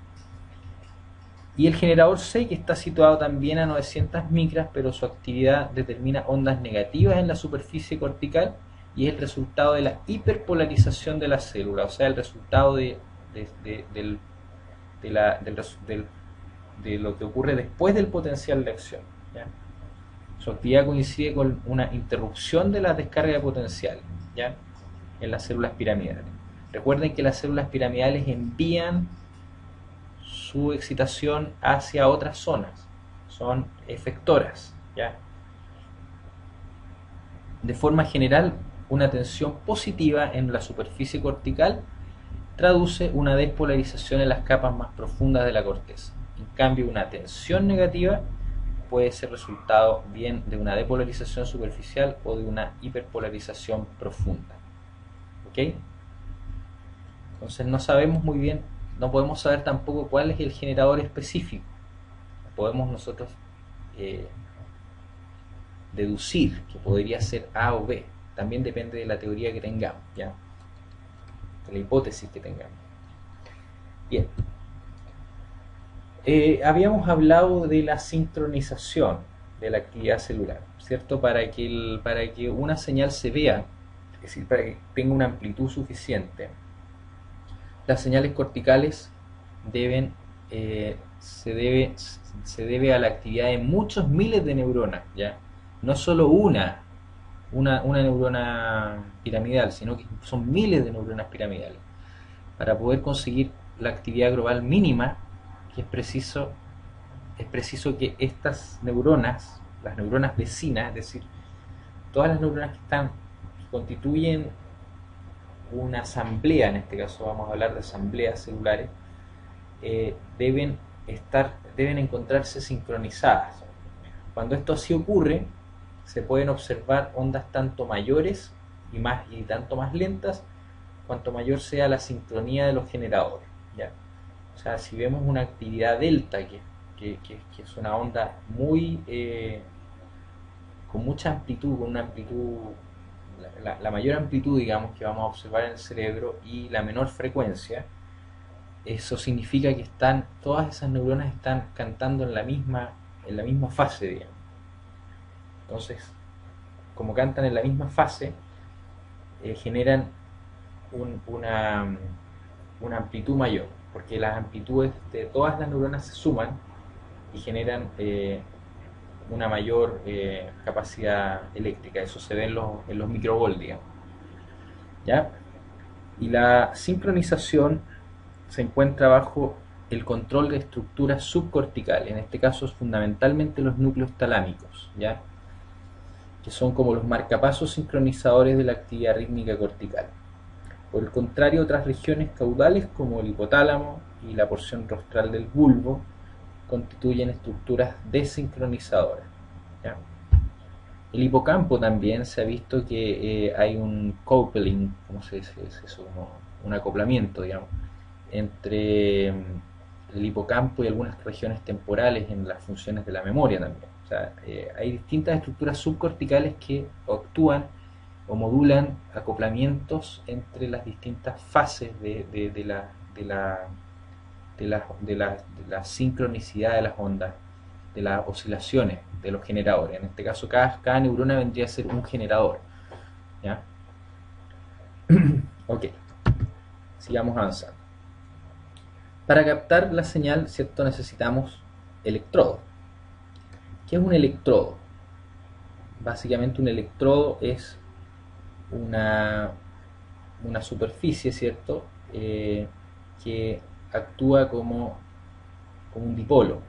Y el generador 6, que está situado también a 900 micras, pero su actividad determina ondas negativas en la superficie cortical y es el resultado de la hiperpolarización de la célula, o sea, el resultado de, del- de la- del resu- del- de lo que ocurre después del potencial de acción, ¿ya? Su actividad coincide con una interrupción de la descarga de potencial, ¿ya? En las células piramidales. Recuerden que las células piramidales envían su excitación hacia otras zonas, son efectoras, ¿ya? De forma general, una tensión positiva en la superficie cortical traduce una despolarización en las capas más profundas de la corteza. En cambio, una tensión negativa puede ser resultado bien de una depolarización superficial o de una hiperpolarización profunda. ¿Ok? Entonces no sabemos muy bien, no podemos saber tampoco cuál es el generador específico. Podemos nosotros eh, deducir que podría ser A o B. También depende de la teoría que tengamos, ¿ya? De la hipótesis que tengamos. Bien. Habíamos hablado de la sincronización de la actividad celular, ¿cierto? Para que una señal se vea, es decir, para que tenga una amplitud suficiente, las señales corticales deben, se debe a la actividad de muchos miles de neuronas, ¿ya? No solo una neurona piramidal, sino que son miles de neuronas piramidales. Para poder conseguir la actividad global mínima, que es preciso que estas neuronas, las neuronas vecinas, es decir, todas las neuronas que constituyen una asamblea, en este caso vamos a hablar de asambleas celulares, deben encontrarse sincronizadas. Cuando esto así ocurre, se pueden observar ondas tanto mayores y tanto más lentas, cuanto mayor sea la sincronía de los generadores, ¿ya? O sea, si vemos una actividad delta, que es una onda muy con mucha amplitud, con una amplitud, la mayor amplitud, digamos, que vamos a observar en el cerebro y la menor frecuencia, eso significa que todas esas neuronas están cantando en la misma fase, digamos. Entonces, como cantan en la misma fase, generan una amplitud mayor, porque las amplitudes de todas las neuronas se suman y generan una mayor capacidad eléctrica. Eso se ve en los microvolt, digamos, ¿ya? Y la sincronización se encuentra bajo el control de estructuras subcorticales, en este caso fundamentalmente los núcleos talámicos, ¿ya? Que son como los marcapasos sincronizadores de la actividad rítmica cortical. Por el contrario, otras regiones caudales como el hipotálamo y la porción rostral del bulbo constituyen estructuras desincronizadoras, ¿ya? El hipocampo también se ha visto que hay un coupling, ¿cómo se dice eso? Un acoplamiento, digamos, entre el hipocampo y algunas regiones temporales en las funciones de la memoria también. O sea, hay distintas estructuras subcorticales que actúan o modulan acoplamientos entre las distintas fases de la sincronicidad de las ondas, de las oscilaciones de los generadores. En este caso, cada neurona vendría a ser un generador, ¿ya? Ok, sigamos avanzando. Para captar la señal, ¿cierto? Necesitamos electrodos. ¿Qué es un electrodo? Básicamente un electrodo es una, una superficie, ¿cierto? Que actúa como un dipolo,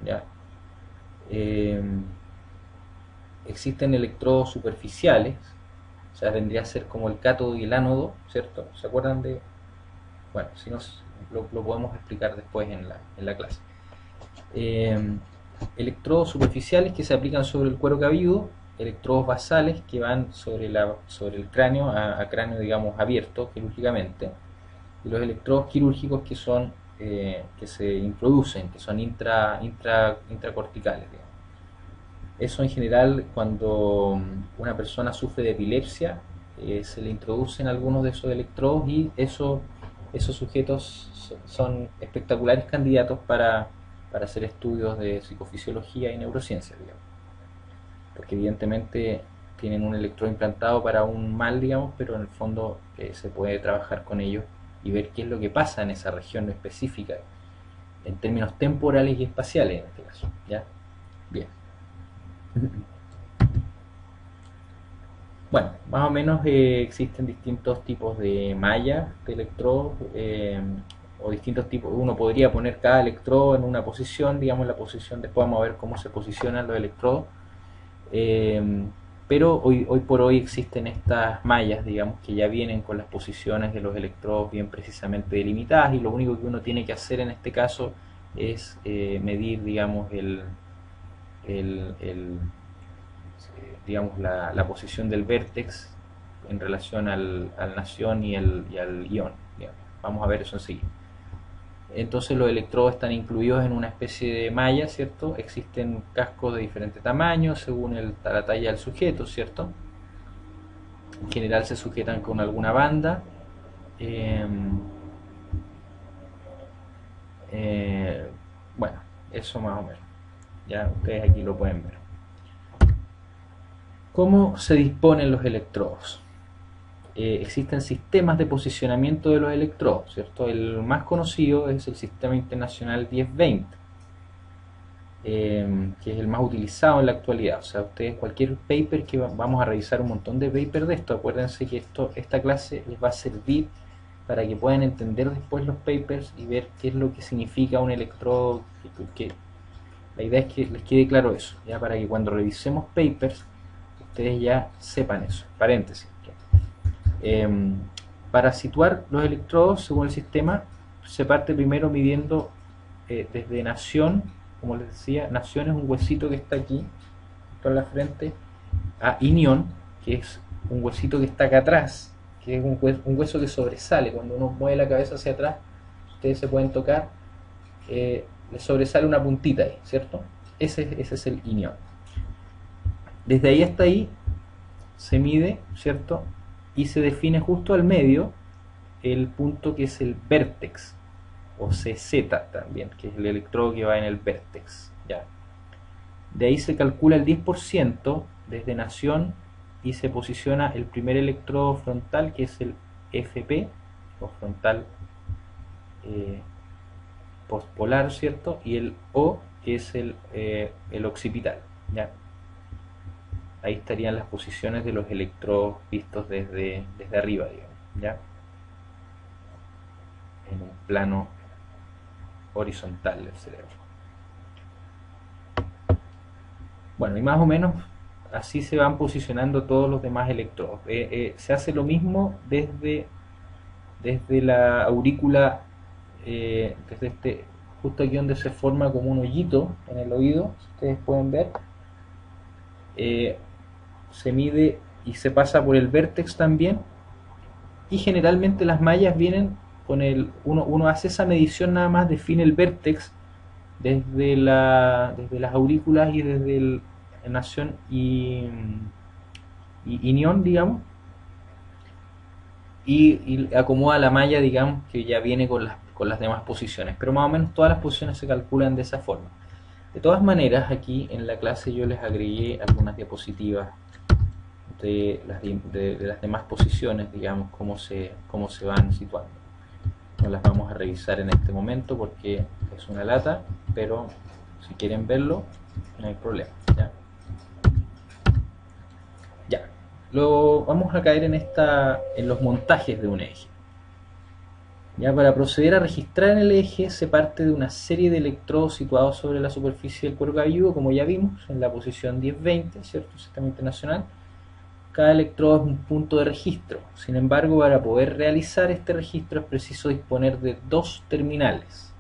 ¿ya? Eh, Existen electrodos superficiales, o sea, vendría a ser como el cátodo y el ánodo, ¿cierto? ¿Se acuerdan de...? Bueno, si no, lo podemos explicar después en la clase. Eh, Electrodos superficiales que se aplican sobre el cuero cabelludo, electrodos basales que van sobre el cráneo, a cráneo, digamos, abierto quirúrgicamente, y los electrodos quirúrgicos que son que se introducen, que son intracorticales, digamos. Eso en general, cuando una persona sufre de epilepsia, se le introducen algunos de esos electrodos y eso esos sujetos son espectaculares candidatos para hacer estudios de psicofisiología y neurociencia, digamos, porque evidentemente tienen un electrodo implantado para un mal, digamos, pero en el fondo se puede trabajar con ellos y ver qué es lo que pasa en esa región específica, en términos temporales y espaciales en este caso, ¿ya? Bien. Bueno, más o menos existen distintos tipos de mallas de electrodos, o distintos tipos. Uno podría poner cada electrodo en una posición, digamos la posición, después vamos a ver cómo se posicionan los electrodos. Eh, pero hoy por hoy existen estas mallas, digamos, que ya vienen con las posiciones de los electrodos bien precisamente delimitadas, y lo único que uno tiene que hacer en este caso es medir, digamos, digamos la posición del vértex en relación al nación y al ion, digamos. Vamos a ver eso enseguida. Entonces los electrodos están incluidos en una especie de malla, ¿cierto? Existen cascos de diferentes tamaños según la talla del sujeto, ¿cierto? En general se sujetan con alguna banda. Eh, bueno, eso más o menos. Ya ustedes aquí lo pueden ver. ¿Cómo se disponen los electrodos? Existen sistemas de posicionamiento de los electrodos, ¿cierto? El más conocido es el Sistema Internacional 1020, que es el más utilizado en la actualidad. O sea, ustedes cualquier paper que vamos a revisar un montón de papers de esto, acuérdense que esta clase les va a servir para que puedan entender después los papers y ver qué es lo que significa un electrodo. La idea es que les quede claro eso, ya para que cuando revisemos papers ustedes ya sepan eso. Paréntesis. Para situar los electrodos según el sistema se parte primero midiendo desde nación, como les decía, nación es un huesito que está aquí en la frente, a inión, que es un huesito que está acá atrás, que es un hueso que sobresale. Cuando uno mueve la cabeza hacia atrás, ustedes se pueden tocar, le sobresale una puntita ahí, ¿cierto? Ese es el inión. Desde ahí hasta ahí se mide, ¿cierto? Y se define justo al medio el punto que es el vértex, o CZ también, que es el electrodo que va en el vértex, ¿ya? De ahí se calcula el 10% desde nación y se posiciona el primer electrodo frontal, que es el FP, o frontal postpolar, ¿cierto? Y el O, que es el occipital, ¿ya? Ahí estarían las posiciones de los electrodos vistos desde arriba, digamos, ¿ya? En un plano horizontal del cerebro. Bueno, y más o menos así se van posicionando todos los demás electrodos. Se hace lo mismo desde la aurícula, desde justo aquí donde se forma como un hoyito en el oído, si ustedes pueden ver. Se mide y se pasa por el vértex también, y generalmente las mallas vienen con uno hace esa medición, nada más define el vértex desde las aurículas y desde el nación y inión, digamos, y acomoda la malla, digamos, que ya viene con las demás posiciones, pero más o menos todas las posiciones se calculan de esa forma. De todas maneras, aquí en la clase yo les agregué algunas diapositivas de las demás posiciones, digamos, cómo se van situando. No las vamos a revisar en este momento porque es una lata, pero si quieren verlo, no hay problema. Ya. Vamos a caer en los montajes de un eje. Ya, para proceder a registrar en el eje se parte de una serie de electrodos situados sobre la superficie del cuero cabelludo, como ya vimos, en la posición 10-20, ¿cierto? Sistema internacional. Cada electrodo es un punto de registro. Sin embargo, para poder realizar este registro es preciso disponer de dos terminales.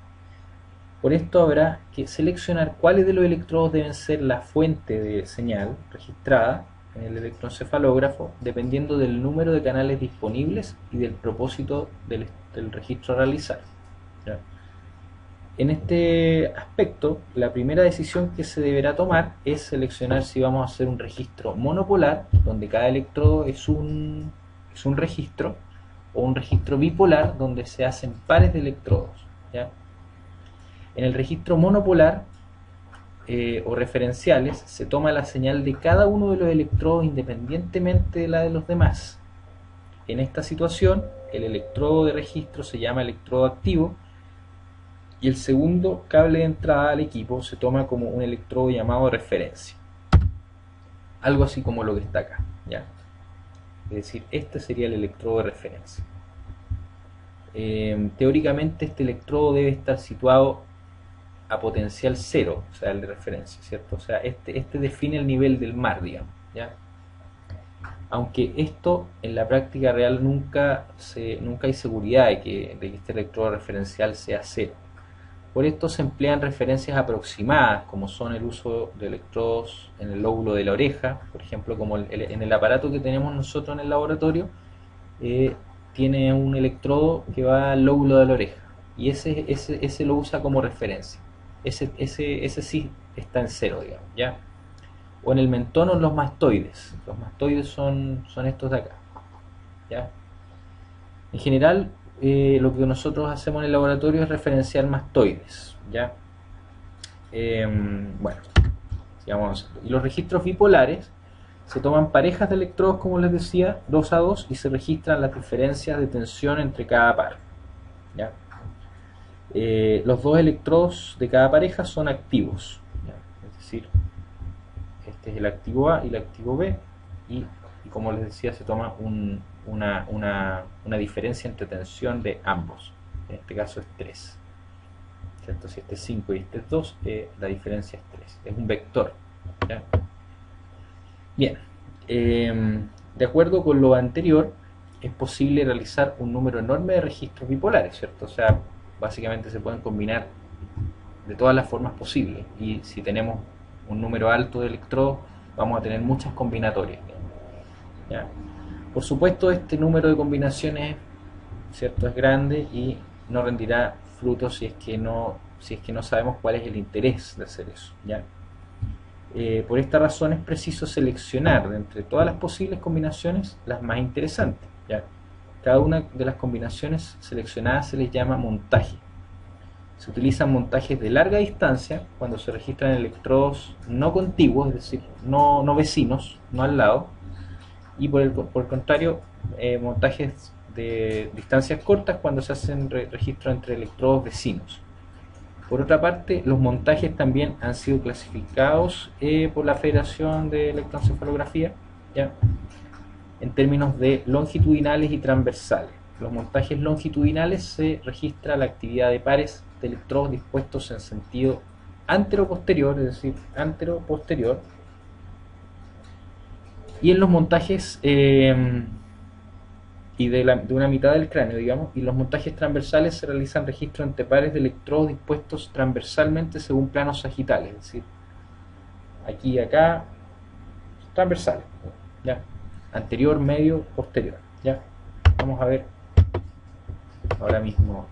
Por esto habrá que seleccionar cuáles de los electrodos deben ser la fuente de señal registrada en el electroencefalógrafo, dependiendo del número de canales disponibles y del propósito del registro a realizar. ¿Ya? En este aspecto, la primera decisión que se deberá tomar es seleccionar si vamos a hacer un registro monopolar, donde cada electrodo es un registro, o un registro bipolar donde se hacen pares de electrodos, ¿ya? En el registro monopolar o referenciales se toma la señal de cada uno de los electrodos independientemente de la de los demás. En esta situación, el electrodo de registro se llama electrodo activo y el segundo cable de entrada al equipo se toma como un electrodo llamado referencia. Algo así como lo que está acá, ¿ya? Es decir, este sería el electrodo de referencia. Teóricamente este electrodo debe estar situado a potencial cero, o sea, el de referencia, ¿cierto? O sea, este define el nivel del mar, digamos, ¿ya? Aunque esto en la práctica real nunca hay seguridad de que este electrodo referencial sea cero. Por esto se emplean referencias aproximadas, como son el uso de electrodos en el lóbulo de la oreja, por ejemplo, como en el aparato que tenemos nosotros en el laboratorio, tiene un electrodo que va al lóbulo de la oreja, y ese lo usa como referencia. Ese sí está en cero, digamos, ¿ya? O en el mentón o en los mastoides. Los mastoides son estos de acá, ¿ya? En general, lo que nosotros hacemos en el laboratorio es referenciar mastoides, ¿ya? Bueno, sigamos. Y los registros bipolares se toman parejas de electrodos, como les decía, 2 a 2, y se registran las diferencias de tensión entre cada par, ¿ya? Los dos electrodos de cada pareja son activos, ¿ya? Es decir, este es el activo A y el activo B, y como les decía, se toma una diferencia entre tensión de ambos. En este caso es 3, ¿cierto? Si este es 5 y este es 2, la diferencia es 3, es un vector, ¿ya? Bien, de acuerdo con lo anterior, es posible realizar un número enorme de registros bipolares, ¿cierto? O sea, básicamente se pueden combinar de todas las formas posibles, y si tenemos un número alto de electrodos, vamos a tener muchas combinatorias, ¿ya? Por supuesto, este número de combinaciones, ¿cierto?, es grande y no rendirá frutos si es que no sabemos cuál es el interés de hacer eso, ¿ya? Por esta razón es preciso seleccionar de entre todas las posibles combinaciones las más interesantes, ¿ya? Cada una de las combinaciones seleccionadas se les llama montaje. Se utilizan montajes de larga distancia cuando se registran electrodos no contiguos, es decir, no vecinos, no al lado, y por el contrario, montajes de distancias cortas cuando se hacen registros entre electrodos vecinos. Por otra parte, los montajes también han sido clasificados por la Federación de Electroencefalografía, ¿ya?, en términos de longitudinales y transversales. Los montajes longitudinales se registra la actividad de pares de electrodos dispuestos en sentido antero-posterior, es decir, antero-posterior, y en los montajes y de una mitad del cráneo, digamos, y los montajes transversales se realizan registros entre pares de electrodos dispuestos transversalmente según planos sagitales, es decir, aquí y acá, transversales, ¿ya? Anterior, medio, posterior, ¿ya? Vamos a ver ahora mismo.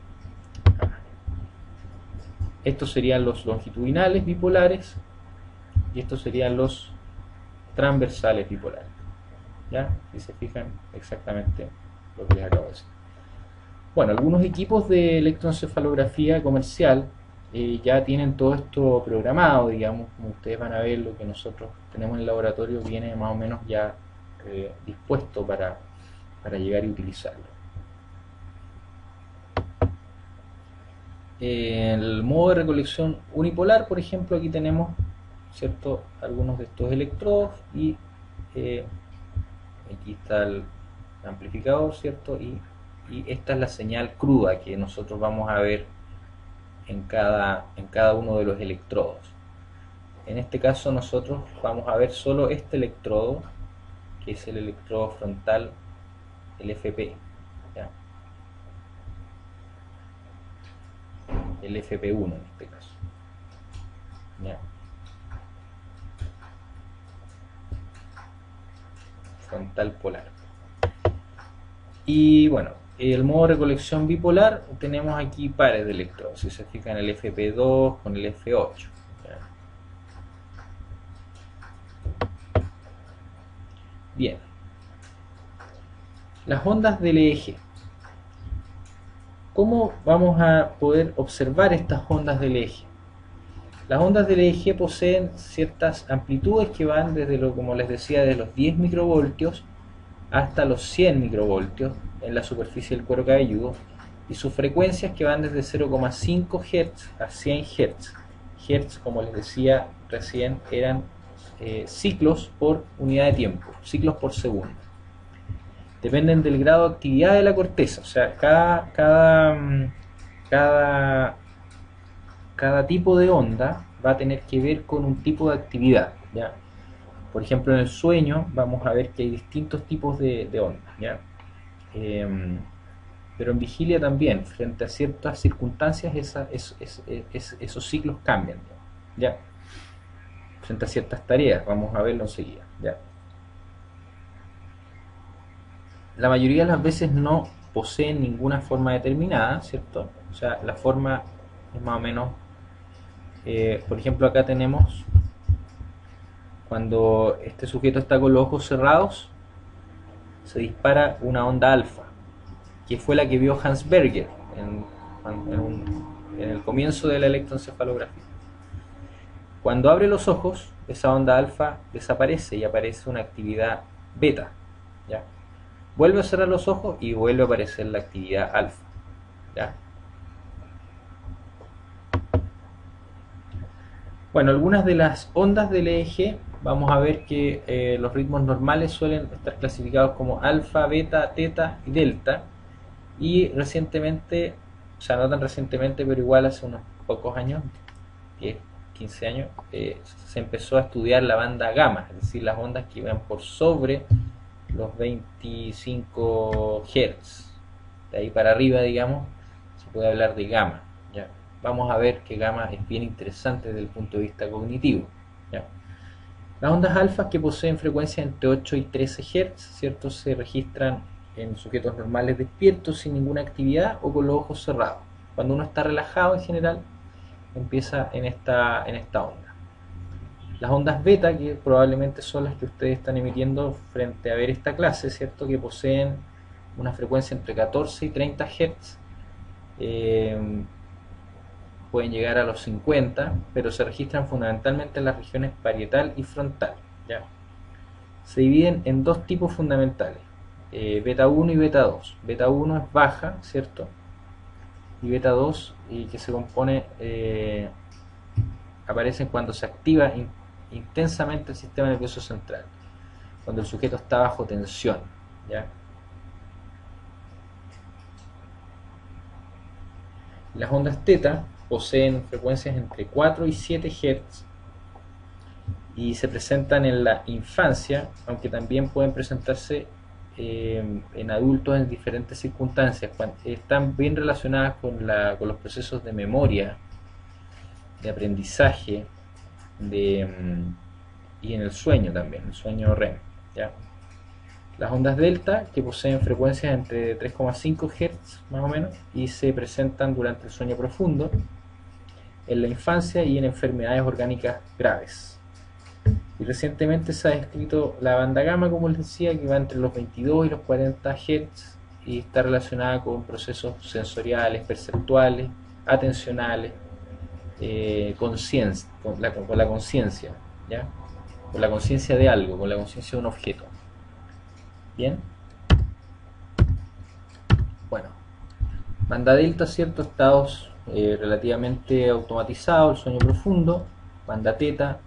Estos serían los longitudinales bipolares y estos serían los transversales bipolares, ¿ya? Si se fijan, exactamente lo que les acabo de decir. Bueno, algunos equipos de electroencefalografía comercial ya tienen todo esto programado, digamos, como ustedes van a ver, lo que nosotros tenemos en el laboratorio viene más o menos ya dispuesto para llegar y utilizarlo. El modo de recolección unipolar, por ejemplo, aquí tenemos, ¿cierto?, algunos de estos electrodos, y aquí está el amplificador, ¿cierto?, y esta es la señal cruda que nosotros vamos a ver en cada uno de los electrodos. En este caso nosotros vamos a ver solo este electrodo, que es el electrodo frontal, el FP, ¿ya? El FP1 en este caso, ¿ya? Frontal polar. Y bueno, el modo de recolección bipolar, tenemos aquí pares de electrodos, si se fijan, el FP2 con el F8, ¿ya? Bien, las ondas del eje. ¿Cómo vamos a poder observar estas ondas del eje? Las ondas del eje poseen ciertas amplitudes que van desde como les decía, de los 10 microvoltios hasta los 100 microvoltios en la superficie del cuero cabelludo, y sus frecuencias que van desde 0,5 Hz a 100 Hz. Hertz, como les decía recién, eran ciclos por unidad de tiempo, ciclos por segundo. Dependen del grado de actividad de la corteza, o sea, cada tipo de onda va a tener que ver con un tipo de actividad, ¿ya? Por ejemplo, en el sueño vamos a ver que hay distintos tipos de ondas, ¿ya? Pero en vigilia también, frente a ciertas circunstancias, esos ciclos cambian, ¿ya? Frente a ciertas tareas, vamos a verlo enseguida, ¿ya? La mayoría de las veces no poseen ninguna forma determinada, ¿cierto? O sea, la forma es más o menos, por ejemplo, acá tenemos, cuando este sujeto está con los ojos cerrados, se dispara una onda alfa, que fue la que vio Hans Berger en el comienzo de la electroencefalografía. Cuando abre los ojos, esa onda alfa desaparece y aparece una actividad beta, ¿ya? Vuelve a cerrar los ojos y vuelve a aparecer la actividad alfa, ¿ya? Bueno, algunas de las ondas del EEG, vamos a ver que los ritmos normales suelen estar clasificados como alfa, beta, teta y delta, y recientemente, o sea, no tan recientemente, pero igual hace unos pocos años, 10, 15 años, se empezó a estudiar la banda gamma, es decir, las ondas que iban por sobre los 25 Hz. De ahí para arriba, digamos, se puede hablar de gamma, ¿ya? Vamos a ver que gamma es bien interesante desde el punto de vista cognitivo, ¿ya? Las ondas alfa, que poseen frecuencia entre 8 y 13 Hz, ¿cierto? Se registran en sujetos normales despiertos sin ninguna actividad o con los ojos cerrados. Cuando uno está relajado en general, empieza en esta onda. Las ondas beta, que probablemente son las que ustedes están emitiendo frente a ver esta clase, ¿cierto? Que poseen una frecuencia entre 14 y 30 Hz, pueden llegar a los 50, pero se registran fundamentalmente en las regiones parietal y frontal, ¿ya? Se dividen en dos tipos fundamentales, beta 1 y beta 2. Beta 1 es baja, ¿cierto? Y beta 2, y que se compone, aparecen cuando se activa intensamente el sistema nervioso central, cuando el sujeto está bajo tensión, ¿ya? Las ondas teta poseen frecuencias entre 4 y 7 Hz y se presentan en la infancia, aunque también pueden presentarse en adultos en diferentes circunstancias. Están bien relacionadas con los procesos de memoria, de aprendizaje, y en el sueño también, el sueño REM, ¿ya? Las ondas delta, que poseen frecuencias entre 3,5 Hz más o menos, y se presentan durante el sueño profundo, en la infancia y en enfermedades orgánicas graves. Y recientemente se ha descrito la banda gamma, como les decía, que va entre los 22 y los 40 Hz y está relacionada con procesos sensoriales, perceptuales, atencionales, con la conciencia, ¿ya? Con la conciencia de algo, con la conciencia de un objeto. Bien. Bueno, banda delta, ¿cierto? Estados relativamente automatizados, el sueño profundo. Banda teta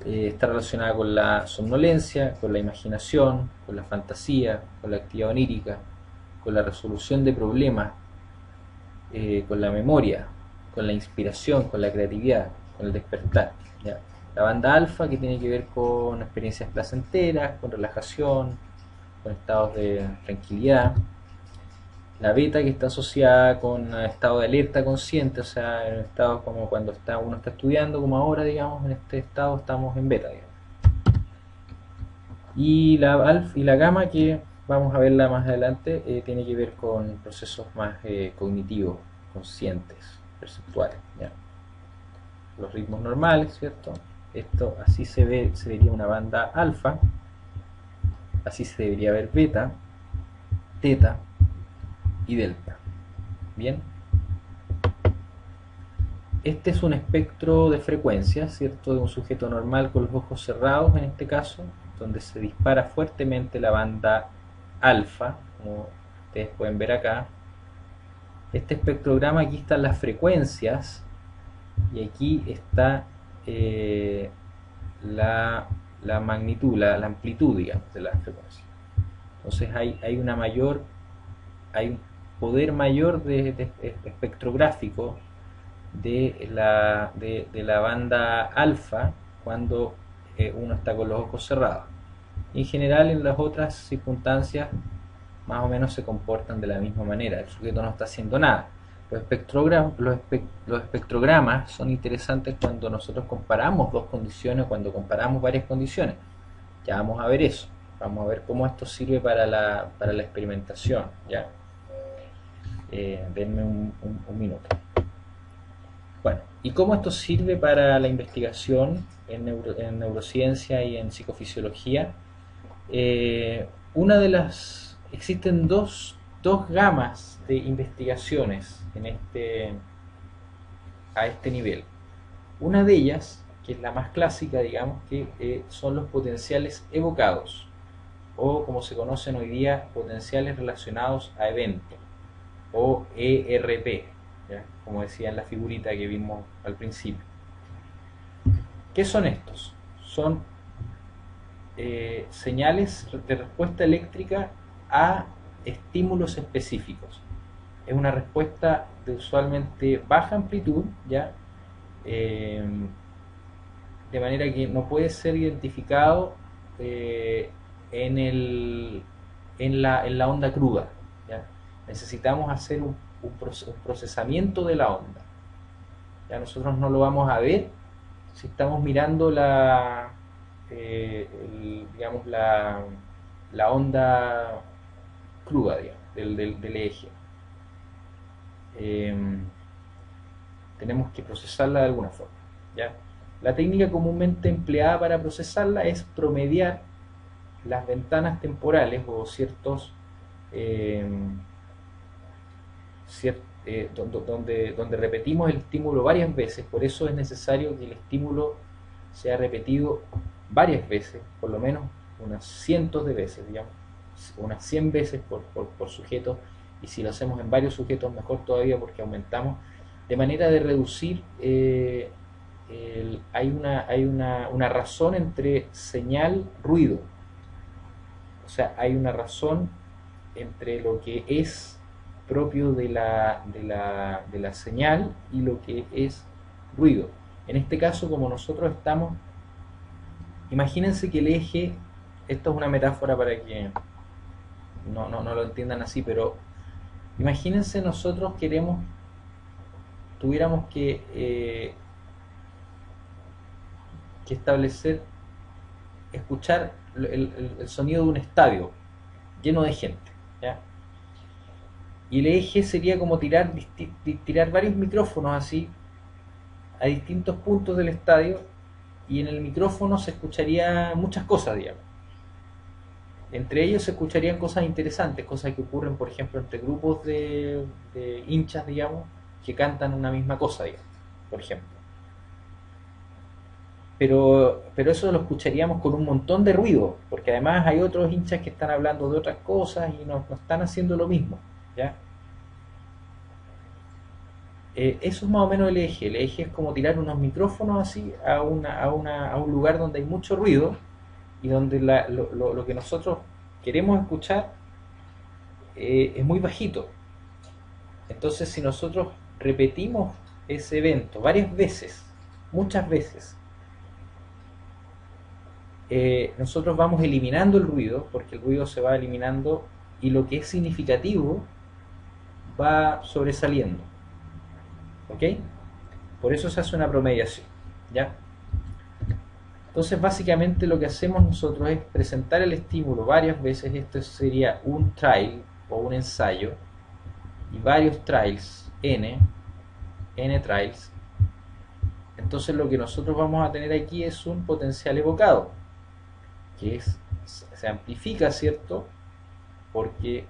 está relacionada con la somnolencia, con la imaginación, con la fantasía, con la actividad onírica, con la resolución de problemas, con la memoria, con la inspiración, con la creatividad, con el despertar, ¿ya? La banda alfa, que tiene que ver con experiencias placenteras, con relajación, con estados de tranquilidad. La beta, que está asociada con estado de alerta consciente, o sea, en estado como cuando uno está estudiando, como ahora, digamos, en este estado estamos en beta, digamos. Y la alfa y la gamma, que vamos a verla más adelante, tiene que ver con procesos más cognitivos, conscientes, perceptuales, ¿ya? Los ritmos normales, ¿cierto? Esto así se vería una banda alfa, así se debería ver beta, teta y delta, Bien, este es un espectro de frecuencias, ¿cierto? De un sujeto normal con los ojos cerrados en este caso, donde se dispara fuertemente la banda alfa, como ustedes pueden ver acá. Este espectrograma, aquí están las frecuencias y aquí está la magnitud, la amplitud, digamos, de las frecuencias. Entonces hay un poder mayor de espectrográfico de la banda alfa cuando uno está con los ojos cerrados. Y en general en las otras circunstancias más o menos se comportan de la misma manera, el sujeto no está haciendo nada. Los espectrogramas son interesantes cuando nosotros comparamos dos condiciones, cuando comparamos varias condiciones. Ya vamos a ver eso, vamos a ver cómo esto sirve para la experimentación. ¿Ya? Denme un minuto. Bueno, ¿y cómo esto sirve para la investigación en neurociencia y en psicofisiología? Existen dos gamas de investigaciones a este nivel. Una de ellas, que es la más clásica, digamos, que son los potenciales evocados, o como se conocen hoy día, potenciales relacionados a eventos, o ERP, ¿ya? Como decía en la figurita que vimos al principio. ¿Qué son estos? Son señales de respuesta eléctrica a estímulos específicos. Es una respuesta de usualmente baja amplitud, ¿ya? De manera que no puede ser identificado en la onda cruda, ¿ya? Necesitamos hacer un procesamiento de la onda. Ya nosotros no lo vamos a ver si estamos mirando digamos la onda cruda, digamos, del eje. Tenemos que procesarla de alguna forma, ¿ya? La técnica comúnmente empleada para procesarla es promediar las ventanas temporales o donde repetimos el estímulo varias veces. Por eso es necesario que el estímulo sea repetido varias veces, por lo menos unas cientos de veces, digamos, unas 100 veces por sujeto, y si lo hacemos en varios sujetos mejor todavía porque aumentamos, de manera de reducir, hay una razón entre señal-ruido, o sea, hay una razón entre lo que es propio de la señal y lo que es ruido. En este caso, como nosotros estamos, imagínense que el eje, esto es una metáfora para que no lo entiendan así, pero imagínense nosotros tuviéramos que escuchar el sonido de un estadio lleno de gente, ¿ya? Y el eje sería como tirar varios micrófonos así a distintos puntos del estadio, y en el micrófono se escucharía muchas cosas, digamos. Entre ellos se escucharían cosas interesantes, cosas que ocurren, por ejemplo, entre grupos de hinchas, digamos, que cantan una misma cosa, digamos, por ejemplo. Pero eso lo escucharíamos con un montón de ruido, porque además hay otros hinchas que están hablando de otras cosas y no están haciendo lo mismo, ¿ya? Eso es más o menos el eje. El eje es como tirar unos micrófonos así a un lugar donde hay mucho ruido y donde lo que nosotros queremos escuchar es muy bajito. Entonces, si nosotros repetimos ese evento varias veces, muchas veces, nosotros vamos eliminando el ruido, porque el ruido se va eliminando y lo que es significativo va sobresaliendo. ¿Ok? Por eso se hace una promediación, ¿ya? Entonces básicamente lo que hacemos nosotros es presentar el estímulo varias veces. Esto sería un trial o un ensayo, y varios trials, n trials. Entonces lo que nosotros vamos a tener aquí es un potencial evocado, que se amplifica, ¿cierto? Porque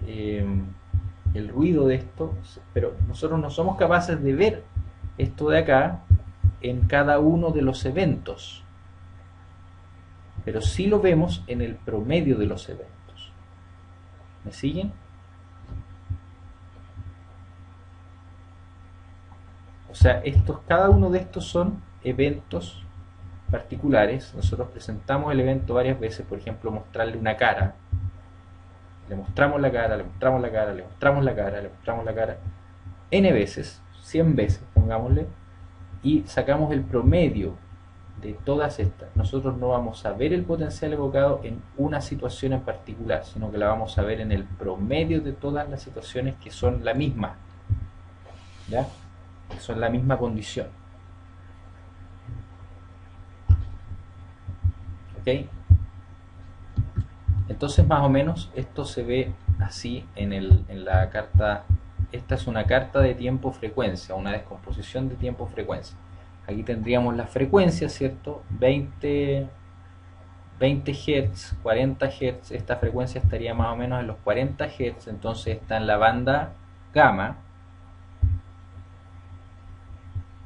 el ruido de esto, pero nosotros no somos capaces de ver esto de acá en cada uno de los eventos, pero sí lo vemos en el promedio de los eventos. ¿Me siguen? O sea, cada uno de estos son eventos particulares. Nosotros presentamos el evento varias veces, por ejemplo, mostrarle una cara. Le mostramos la cara, le mostramos la cara, le mostramos la cara, le mostramos la cara N veces, 100 veces, pongámosle, y sacamos el promedio de todas estas. Nosotros no vamos a ver el potencial evocado en una situación en particular, sino que la vamos a ver en el promedio de todas las situaciones que son la misma, ¿ya? Que son la misma condición. ¿Ok? Entonces más o menos esto se ve así en la carta. Esta es una carta de tiempo-frecuencia, una descomposición de tiempo-frecuencia. Aquí tendríamos la frecuencia, ¿cierto? 20 Hz, 40 Hz. Esta frecuencia estaría más o menos en los 40 Hz, entonces está en la banda gamma.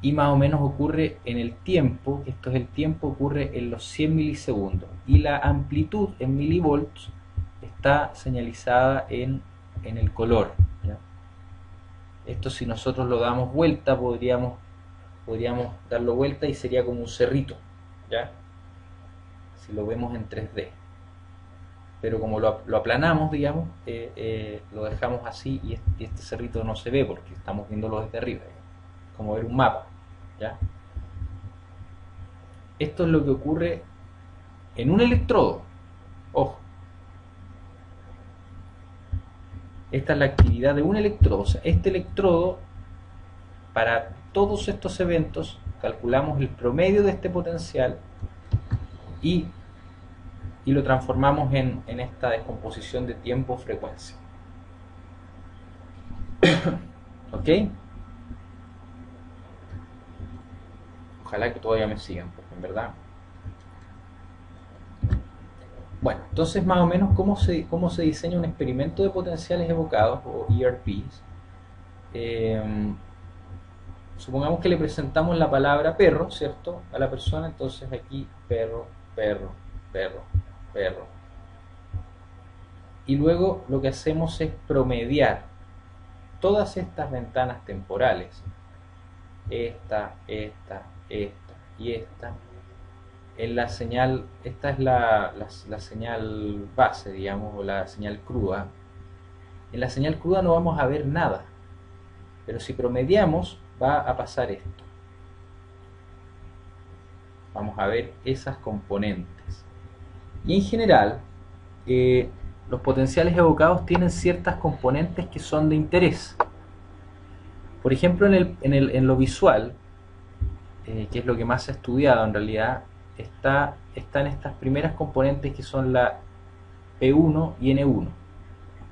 Y más o menos ocurre en el tiempo, esto es el tiempo, ocurre en los 100 milisegundos. Y la amplitud en milivolts está señalizada en el color, ¿ya? Esto, si nosotros lo damos vuelta, podríamos darlo vuelta y sería como un cerrito, ¿ya? Si lo vemos en 3D. Pero como lo aplanamos, digamos, lo dejamos así y este cerrito no se ve porque estamos viéndolo desde arriba, como ver un mapa, ¿ya? Esto es lo que ocurre en un electrodo. Ojo. Esta es la actividad de un electrodo. O sea, este electrodo, para todos estos eventos, calculamos el promedio de este potencial y lo transformamos en esta descomposición de tiempo-frecuencia. ¿Ok? Ojalá que todavía me sigan, porque en verdad... Bueno, entonces más o menos cómo se diseña un experimento de potenciales evocados, o ERPs. Supongamos que le presentamos la palabra perro, ¿cierto?, a la persona. Entonces aquí perro, perro, perro, perro. Y luego lo que hacemos es promediar todas estas ventanas temporales, esta y esta, en la señal. Esta es la señal base, digamos, o la señal cruda. En la señal cruda no vamos a ver nada, pero si promediamos va a pasar esto. Vamos a ver esas componentes. Y en general, los potenciales evocados tienen ciertas componentes que son de interés. Por ejemplo, en lo visual, que es lo que más se ha estudiado en realidad, están estas primeras componentes que son la P1 y N1.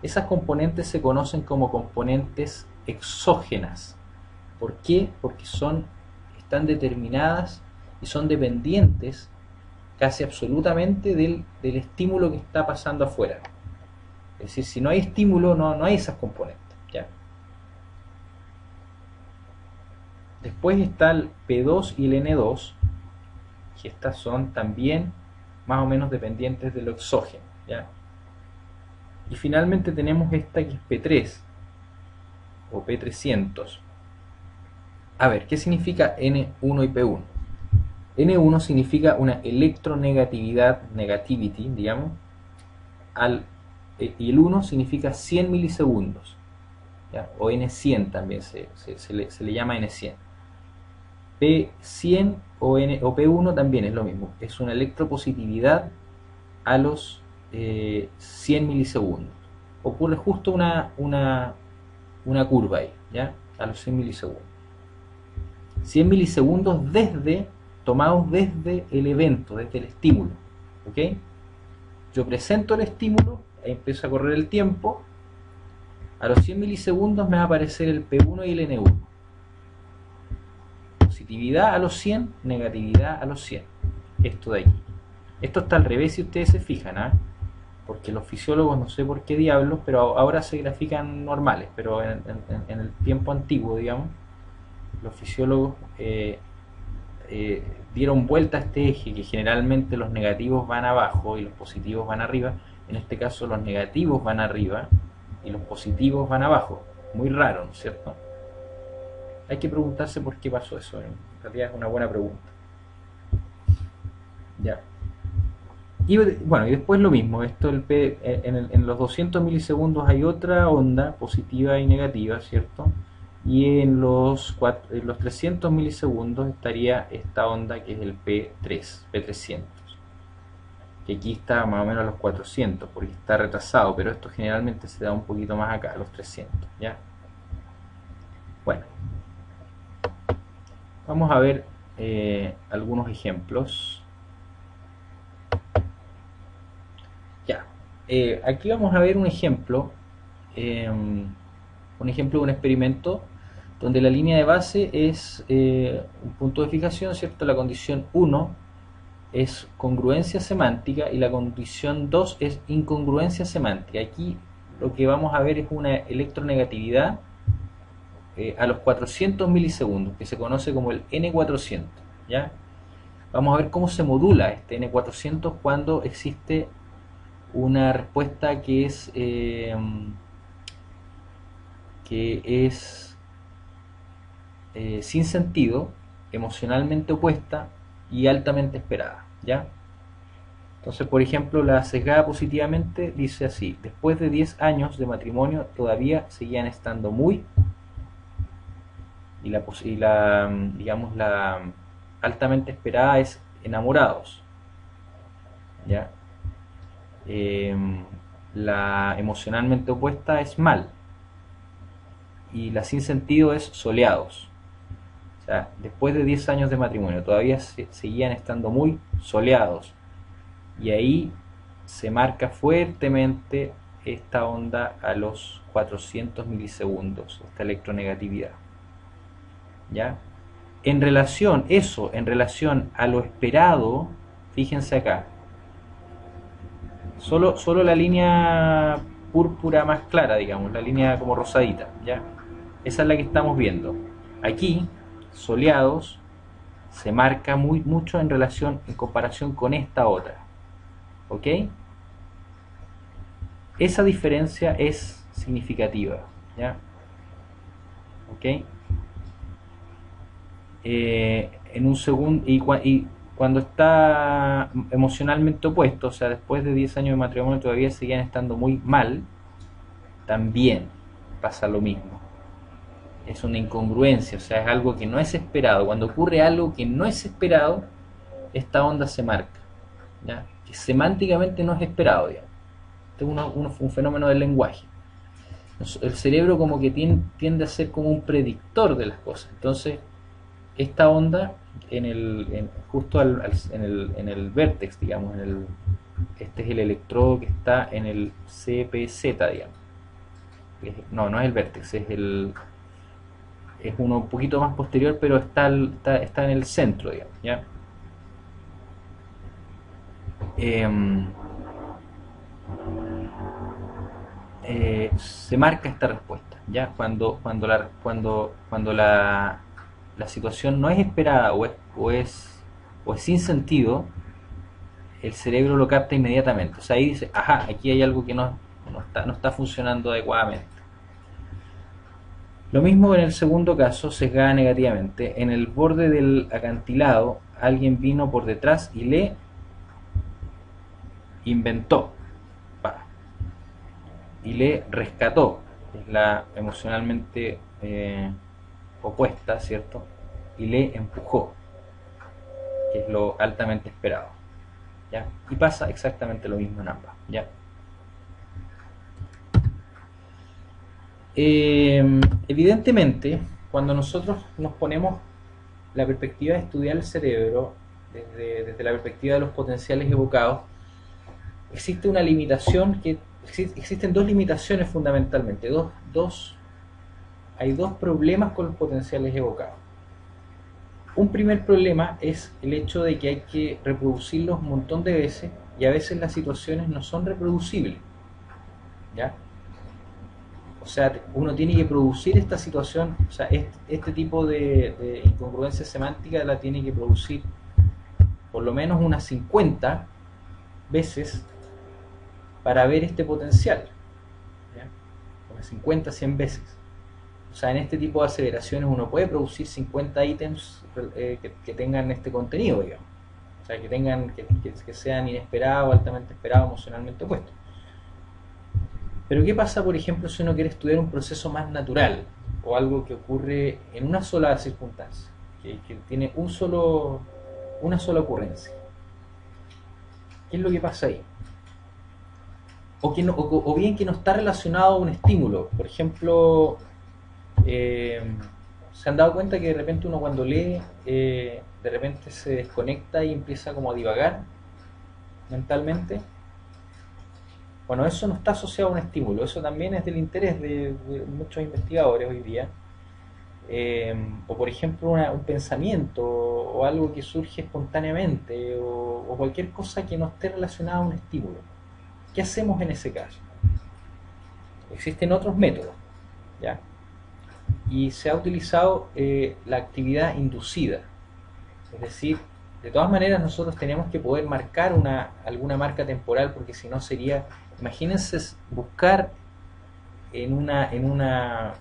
Esas componentes se conocen como componentes exógenas. ¿Por qué? Porque están determinadas y son dependientes casi absolutamente del estímulo que está pasando afuera. Es decir, si no hay estímulo, no hay esas componentes, ¿ya? Después está el P2 y el N2, que estas son también más o menos dependientes de lo exógeno, ¿ya? Y finalmente tenemos esta que es P3 o P300. A ver, ¿qué significa N1 y P1? N1 significa una electronegatividad, negativity, digamos, y el 1 significa 100 milisegundos, ¿ya? O N100 también se le llama N100. P100 o P1 también es lo mismo, es una electropositividad a los 100 milisegundos. Ocurre justo una curva ahí, ¿ya? A los 100 milisegundos. 100 milisegundos tomados desde el evento, desde el estímulo, ¿ok? Yo presento el estímulo, empiezo a correr el tiempo, a los 100 milisegundos me va a aparecer el P1 y el N1. Positividad a los 100, negatividad a los 100. Esto de aquí. Esto está al revés si ustedes se fijan, ¿eh? porque los fisiólogos no sé por qué diablos, pero ahora se grafican normales, pero en el tiempo antiguo, digamos, los fisiólogos dieron vuelta a este eje, que generalmente los negativos van abajo y los positivos van arriba. En este caso los negativos van arriba y los positivos van abajo. Muy raro, ¿no es cierto? Hay que preguntarse por qué pasó eso. En realidad es una buena pregunta. Ya. Y bueno, y después lo mismo, esto en los 200 milisegundos hay otra onda positiva y negativa, ¿cierto? Y en en los 300 milisegundos estaría esta onda que es el P300, que aquí está más o menos a los 400 porque está retrasado, pero esto generalmente se da un poquito más acá, a los 300, ¿ya? Bueno, vamos a ver algunos ejemplos. Ya, aquí vamos a ver un ejemplo de un experimento donde la línea de base es un punto de fijación, ¿cierto? La condición 1 es congruencia semántica y la condición 2 es incongruencia semántica. Aquí lo que vamos a ver es una electronegatividad a los 400 milisegundos, que se conoce como el N400, ¿ya? Vamos a ver cómo se modula este N400 cuando existe una respuesta que es sin sentido, emocionalmente opuesta y altamente esperada, ¿ya? Entonces, por ejemplo, la sesgada positivamente dice así: después de 10 años de matrimonio todavía seguían estando muy, digamos, la altamente esperada es enamorados, ¿ya? La emocionalmente opuesta es mal y la sin sentido es soleados. O sea, después de 10 años de matrimonio todavía seguían estando muy soleados, y ahí se marca fuertemente esta onda a los 400 milisegundos, esta electronegatividad, ¿ya? En relación a lo esperado, fíjense acá, solo la línea púrpura más clara, digamos, la línea como rosadita, ¿ya? Esa es la que estamos viendo. Aquí, soleados, se marca mucho en comparación con esta otra, ¿ok? Esa diferencia es significativa, ¿ya? ¿Ok? En un segundo, y cuando está emocionalmente opuesto, o sea, después de 10 años de matrimonio todavía seguían estando muy mal, también pasa lo mismo. Es una incongruencia, o sea, es algo que no es esperado. Cuando ocurre algo que no es esperado, esta onda se marca, ¿ya? Que semánticamente no es esperado, digamos. Este es un fenómeno del lenguaje. El cerebro como que tiende a ser como un predictor de las cosas. Entonces, esta onda justo en el vértex, digamos, este es el electrodo que está en el CPZ, digamos. No es el vértex, es uno un poquito más posterior, pero está en el centro, digamos, ¿ya? Se marca esta respuesta, ¿ya? Cuando la situación no es esperada o es sin sentido, el cerebro lo capta inmediatamente. O sea, ahí dice, ajá, aquí hay algo que no está funcionando adecuadamente. Lo mismo en el segundo caso, sesgada negativamente. En el borde del acantilado, alguien vino por detrás y le inventó, y le rescató. Es la emocionalmente opuesta, ¿cierto? Y le empujó, que es lo altamente esperado, ¿ya? Y pasa exactamente lo mismo en ambas, ¿ya? Evidentemente, cuando nosotros nos ponemos la perspectiva de estudiar el cerebro desde la perspectiva de los potenciales evocados, existe una limitación existen dos limitaciones fundamentalmente, hay dos problemas con los potenciales evocados. Un primer problema es el hecho de que hay que reproducirlos un montón de veces y a veces las situaciones no son reproducibles, ¿ya? O sea, uno tiene que producir esta situación, o sea, este tipo de incongruencia semántica la tiene que producir por lo menos unas 50 veces para ver este potencial, ¿ya? Unas 50, 100 veces. O sea, en este tipo de aceleraciones uno puede producir 50 ítems que tengan este contenido, digamos. O sea, que sean inesperados, altamente esperados, emocionalmente opuestos. Pero ¿qué pasa, por ejemplo, si uno quiere estudiar un proceso más natural o algo que ocurre en una sola circunstancia, que tiene una sola ocurrencia? ¿Qué es lo que pasa ahí? O bien que no está relacionado a un estímulo. Por ejemplo, se han dado cuenta que de repente uno cuando lee, de repente se desconecta y empieza como a divagar mentalmente. Bueno, eso no está asociado a un estímulo, eso también es del interés de muchos investigadores hoy día. O por ejemplo un pensamiento o algo que surge espontáneamente o cualquier cosa que no esté relacionada a un estímulo. ¿Qué hacemos en ese caso? Existen otros métodos, ¿ya? Y se ha utilizado la actividad inducida. Es decir, de todas maneras nosotros tenemos que poder marcar alguna marca temporal, porque si no sería, imagínense buscar en una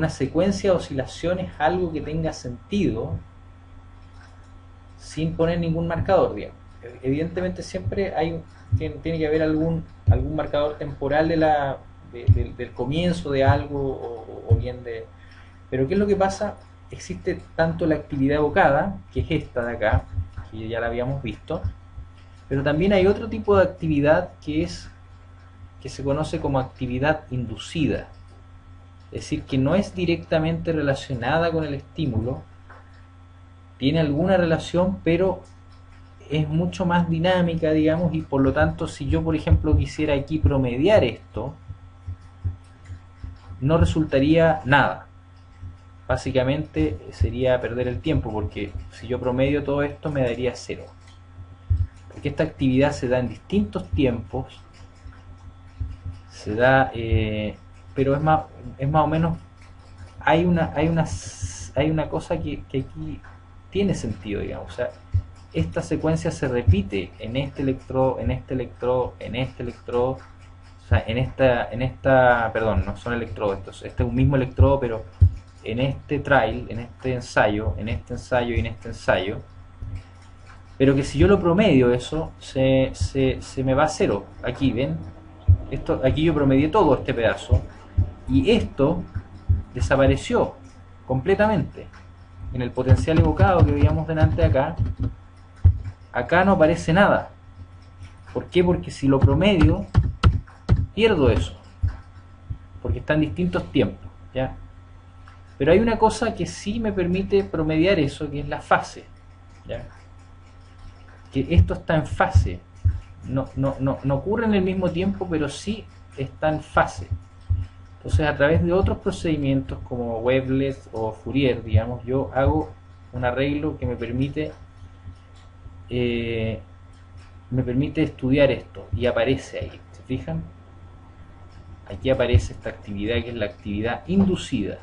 secuencia de oscilaciones algo que tenga sentido sin poner ningún marcador, digamos. Evidentemente siempre tiene que haber algún marcador temporal del comienzo de algo o bien de... Pero ¿qué es lo que pasa? Existe tanto la actividad evocada, que es esta de acá, que ya la habíamos visto, pero también hay otro tipo de actividad que se conoce como actividad inducida. Es decir, que no es directamente relacionada con el estímulo, tiene alguna relación, pero es mucho más dinámica, digamos, y por lo tanto, si yo, por ejemplo, quisiera aquí promediar esto, no resultaría nada. Básicamente sería perder el tiempo, porque si yo promedio todo esto me daría cero. Porque esta actividad se da en distintos tiempos, se da, pero es más o menos, hay una cosa que aquí tiene sentido, digamos. O sea, esta secuencia se repite en este electrodo, en este electrodo, en este electrodo, o sea, perdón, no son electrodos, este es un mismo electrodo, pero en este trial, en este ensayo, en este ensayo y en este ensayo, pero que si yo lo promedio eso, se me va a cero. Aquí, ¿ven? Aquí yo promedié todo este pedazo, y esto desapareció completamente. En el potencial evocado que veíamos delante de acá no aparece nada. ¿Por qué? Porque si lo promedio, pierdo eso, porque está en distintos tiempos, ¿ya? Pero hay una cosa que sí me permite promediar eso, que es la fase, ¿ya? Que esto está en fase, no ocurre en el mismo tiempo, pero sí está en fase. Entonces, a través de otros procedimientos como Wavelet o Fourier, digamos, yo hago un arreglo que me permite estudiar esto, y aparece ahí, ¿se fijan? Aquí aparece esta actividad, que es la actividad inducida,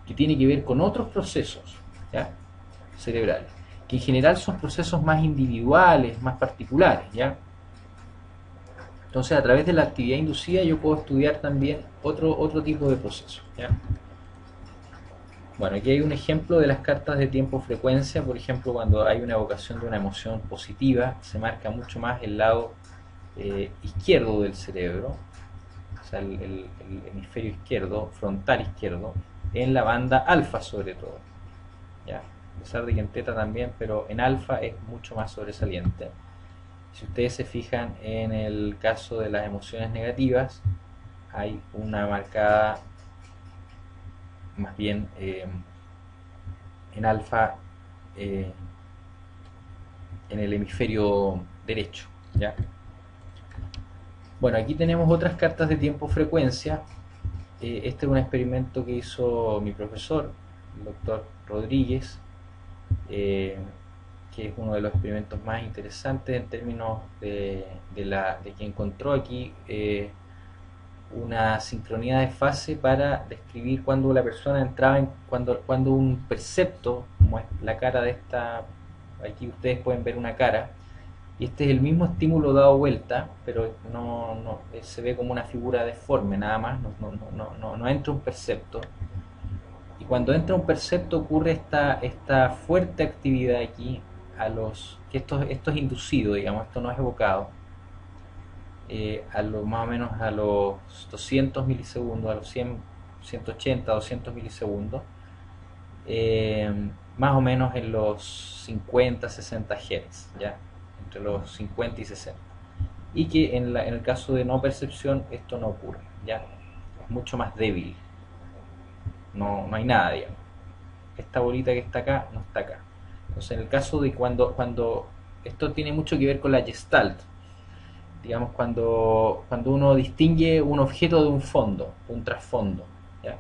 que tiene que ver con otros procesos, ¿ya? Cerebrales, que en general son procesos más individuales, más particulares, ¿ya? Entonces, a través de la actividad inducida yo puedo estudiar también otro tipo de procesos, ¿ya? Bueno, aquí hay un ejemplo de las cartas de tiempo-frecuencia. Por ejemplo, cuando hay una evocación de una emoción positiva, se marca mucho más el lado izquierdo del cerebro, o sea, el hemisferio izquierdo, frontal izquierdo, en la banda alfa sobre todo, ¿ya? A pesar de que en teta también, pero en alfa es mucho más sobresaliente. Si ustedes se fijan en el caso de las emociones negativas, hay una marcada más bien en alfa en el hemisferio derecho, ¿ya? Bueno, aquí tenemos otras cartas de tiempo-frecuencia. Este es un experimento que hizo mi profesor, el doctor Rodríguez, que que es uno de los experimentos más interesantes en términos de que encontró aquí una sincronía de fase para describir cuando la persona entraba cuando un percepto, como es la cara de esta, aquí ustedes pueden ver una cara, y este es el mismo estímulo dado vuelta, pero se ve como una figura deforme nada más, no entra un percepto. Y cuando entra un percepto ocurre esta fuerte actividad aquí, que esto es inducido, digamos, esto no es evocado, más o menos a los 200 milisegundos, a los 100, 180, 200 milisegundos, eh, más o menos en los 50, 60 Hz, ¿ya? Entre los 50 y 60. Y que en el caso de no percepción esto no ocurre, ¿ya? Es mucho más débil, no hay nada, digamos. Esta bolita que está acá no está acá. Entonces, en el caso de cuando esto tiene mucho que ver con la Gestalt, digamos, cuando uno distingue un objeto de un fondo, de un trasfondo, ¿ya?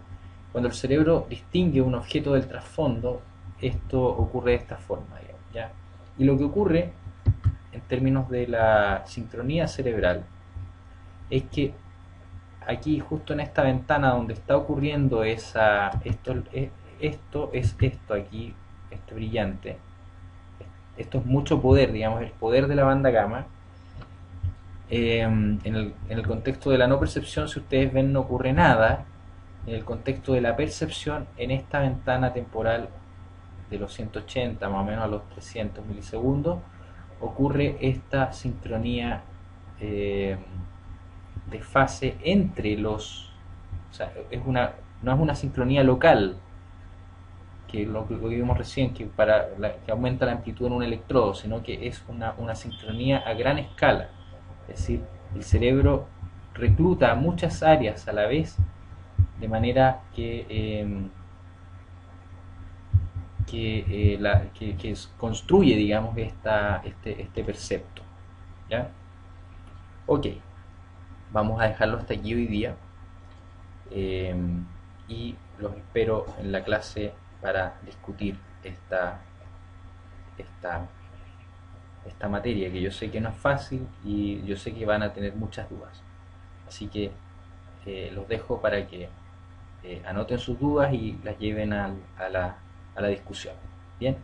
Cuando el cerebro distingue un objeto del trasfondo, esto ocurre de esta forma, digamos, ¿ya? Y lo que ocurre en términos de la sincronía cerebral es que aquí, justo en esta ventana donde está ocurriendo esto es esto aquí, este brillante, esto es mucho poder, digamos, el poder de la banda gamma. En el contexto de la no percepción, si ustedes ven, no ocurre nada. En el contexto de la percepción, en esta ventana temporal de los 180 más o menos a los 300 milisegundos, ocurre esta sincronía de fase entre los... O sea, no es una sincronía local, que lo que vimos recién, que aumenta la amplitud en un electrodo, sino que es una sincronía a gran escala. Es decir, el cerebro recluta a muchas áreas a la vez, de manera que construye, digamos, este percepto. ¿Ya? Ok, vamos a dejarlo hasta aquí hoy día, eh, y los espero en la clase para discutir esta, esta materia, que yo sé que no es fácil y yo sé que van a tener muchas dudas. Así que los dejo para que anoten sus dudas y las lleven a la discusión. Bien.